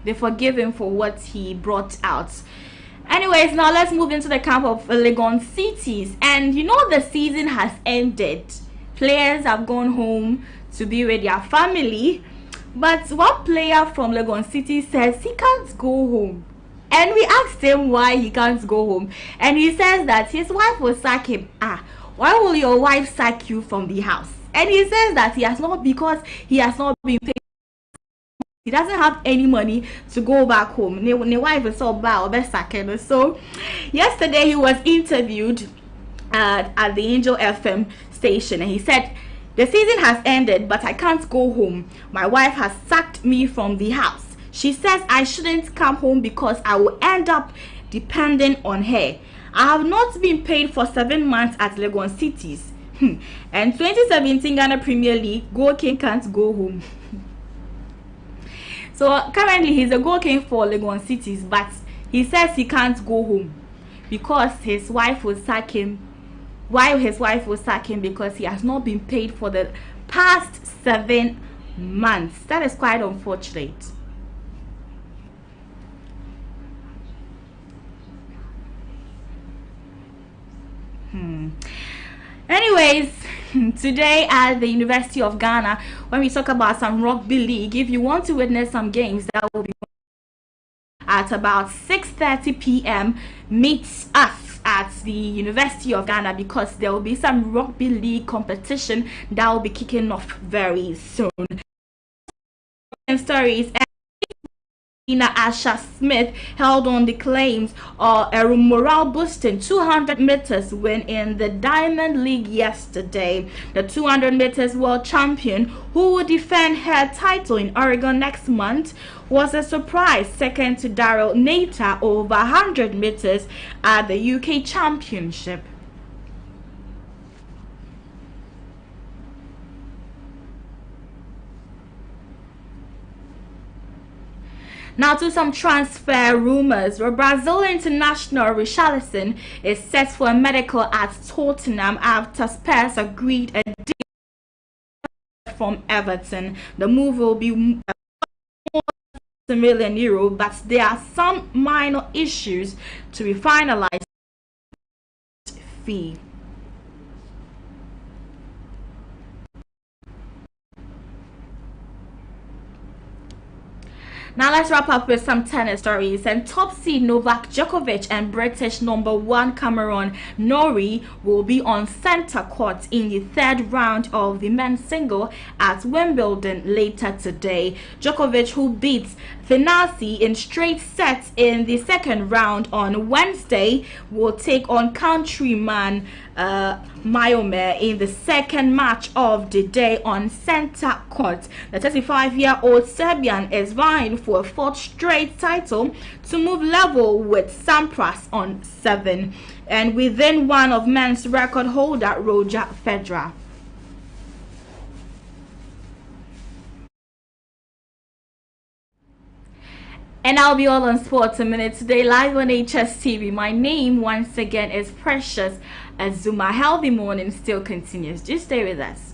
they forgive him for what he brought out. Anyways, now let's move into the camp of Legon Cities. And you know, the season has ended. Players have gone home to be with their family, but one player from Legon City says he can't go home. And we asked him why he can't go home, and he says that his wife will sack him. Why will your wife sack you from the house? And he says that he has not, because he has not been paid He doesn't have any money to go back home. Ne wife is so bad. So yesterday he was interviewed at the Angel FM station, and he said, "The season has ended, but I can't go home. My wife has sacked me from the house. She says I shouldn't come home because I will end up depending on her. I have not been paid for 7 months at Legon Cities." And 2017 Ghana Premier League, Go King can't go home. So currently he's a Go King for Legon Cities, but he says he can't go home because his wife will sack him. Why his wife will sack him? Because he has not been paid for the past 7 months. That is quite unfortunate. Anyways, today at the University of Ghana, when we talk about some rugby league, if you want to witness some games, that will be at about 6:30 p.m. meet us at the University of Ghana, because there will be some rugby league competition that will be kicking off very soon. And stories. Asha Smith held on the claims of a morale boosting 200 meters win in the Diamond League yesterday. The 200 meters world champion, who will defend her title in Oregon next month, was a surprise second to Daryl Nater over 100 meters at the UK Championship. Now to some transfer rumors. The Brazil international Richarlison is set for a medical at Tottenham after Spurs agreed a deal from Everton. The move will be €1 million, but there are some minor issues to be finalized. Fee. Now let's wrap up with some tennis stories. And top seed Novak Djokovic and British #1 Cameron Norrie will be on center court in the 3rd round of the men's single at Wimbledon later today. Djokovic, who beats Thanasi in straight sets in the 2nd round on Wednesday, will take on countryman Mayome in the 2nd match of the day on center court. The 35-year-old Serbian is vying for a 4th straight title to move level with Sampras on 7 and within one of men's record holder Roger Federer. And I'll be all on Sports a Minute today, live on Hstv. My name once again is Precious Azuma. Healthy morning still continues. Just stay with us.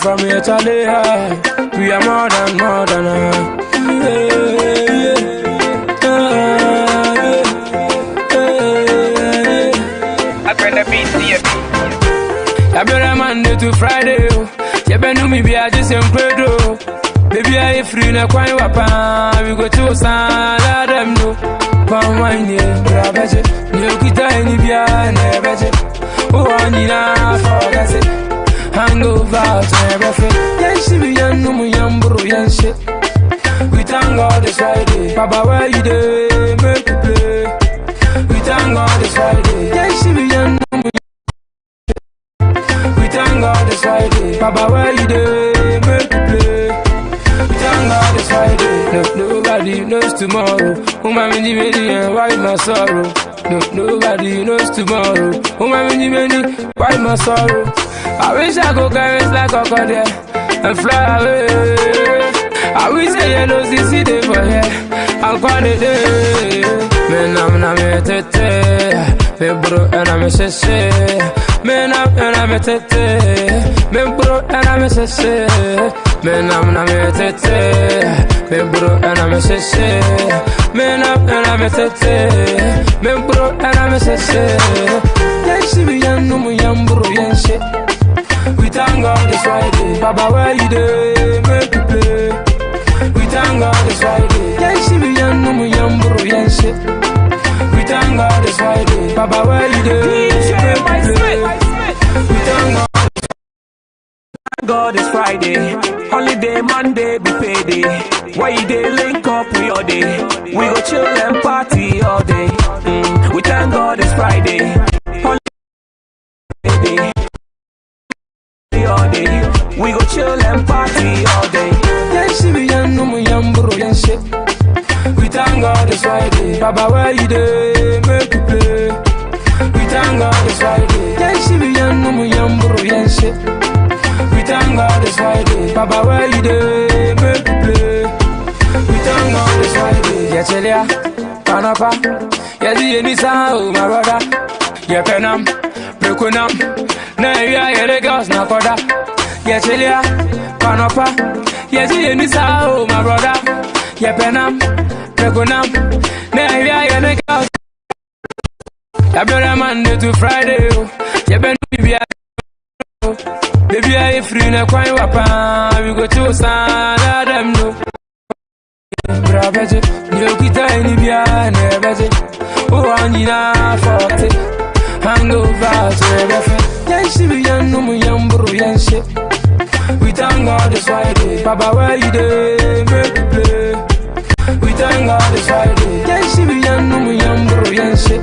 From here to there, we are more than I bring the beat to you. I better Monday to Friday. You better know me be a just incredible. Baby, I free na kwai wapa. We go to San them no. Come wine yeah, brabeje. You kita any bia na beje. Oh, anina forget it. Hangover to everything. Yanshi be no yambro yanshi. We thank God it's Friday. Baba, where you dey? Make you play. We thank tomorrow. Oh my many many, why my sorrow? No, nobody knows tomorrow. Oh my many many, why my sorrow? I wish I could carry like a crocodile and fly away. I wish I had no CCD for here. I'm quite day. Man, I'm not me tete. Me bro and I'm a sese. Man, I'm a tete. Me bro and I'm a sese. Man, I'm not me tete. Me bro and I'm a sese. Man, I'm a tete. Me bro and I'm a sese. Yes, she be young, no more young bro, young shit. We thank God it's Friday. Baba, where you dey? Make you play. We thank God it's Friday. Yeah, she be young, no more young bro, young shit. We thank God it's Friday. Baba, where you dey? Make you play. We thank God it's Friday. Holiday Monday be payday. Why you dey link up with your day? We go chill and party all day. We thank God it's Friday. Holiday all day. We go chill and party all day. Yeah, she be young, no more young bro, young shit. We thank God it's Friday. Baba, where you dey? Make you play. We thank God it's Friday. Yeah, she be young, no more young bro, young shit. We thank God it's Friday. Baba, where you dey? Make you play. We thank God it's Friday. Yeah, Chelia, Panapa. Yeah, the any sound, my brother. Yeah, Penam, Prekunam. Now you are the girls, now for that. Yeah, Chelia, Panapa. Yeah, the any sound, my brother. Yeah, Penam, Prekunam. Now you are the girls. Yeah, brother, Monday to Friday. Yeah, Ben, baby, I free na kwai wapa. We go to Sana, them no. Bravaje, you kita any bia nevaje. Oh, Anina forte. Hangover, so yeah, she be young, no more young bro, young shit. We thank God it's Friday. Baba, where you dey? Make you play. We thank God it's Friday. Yeah, she be young, no more young bro, young shit.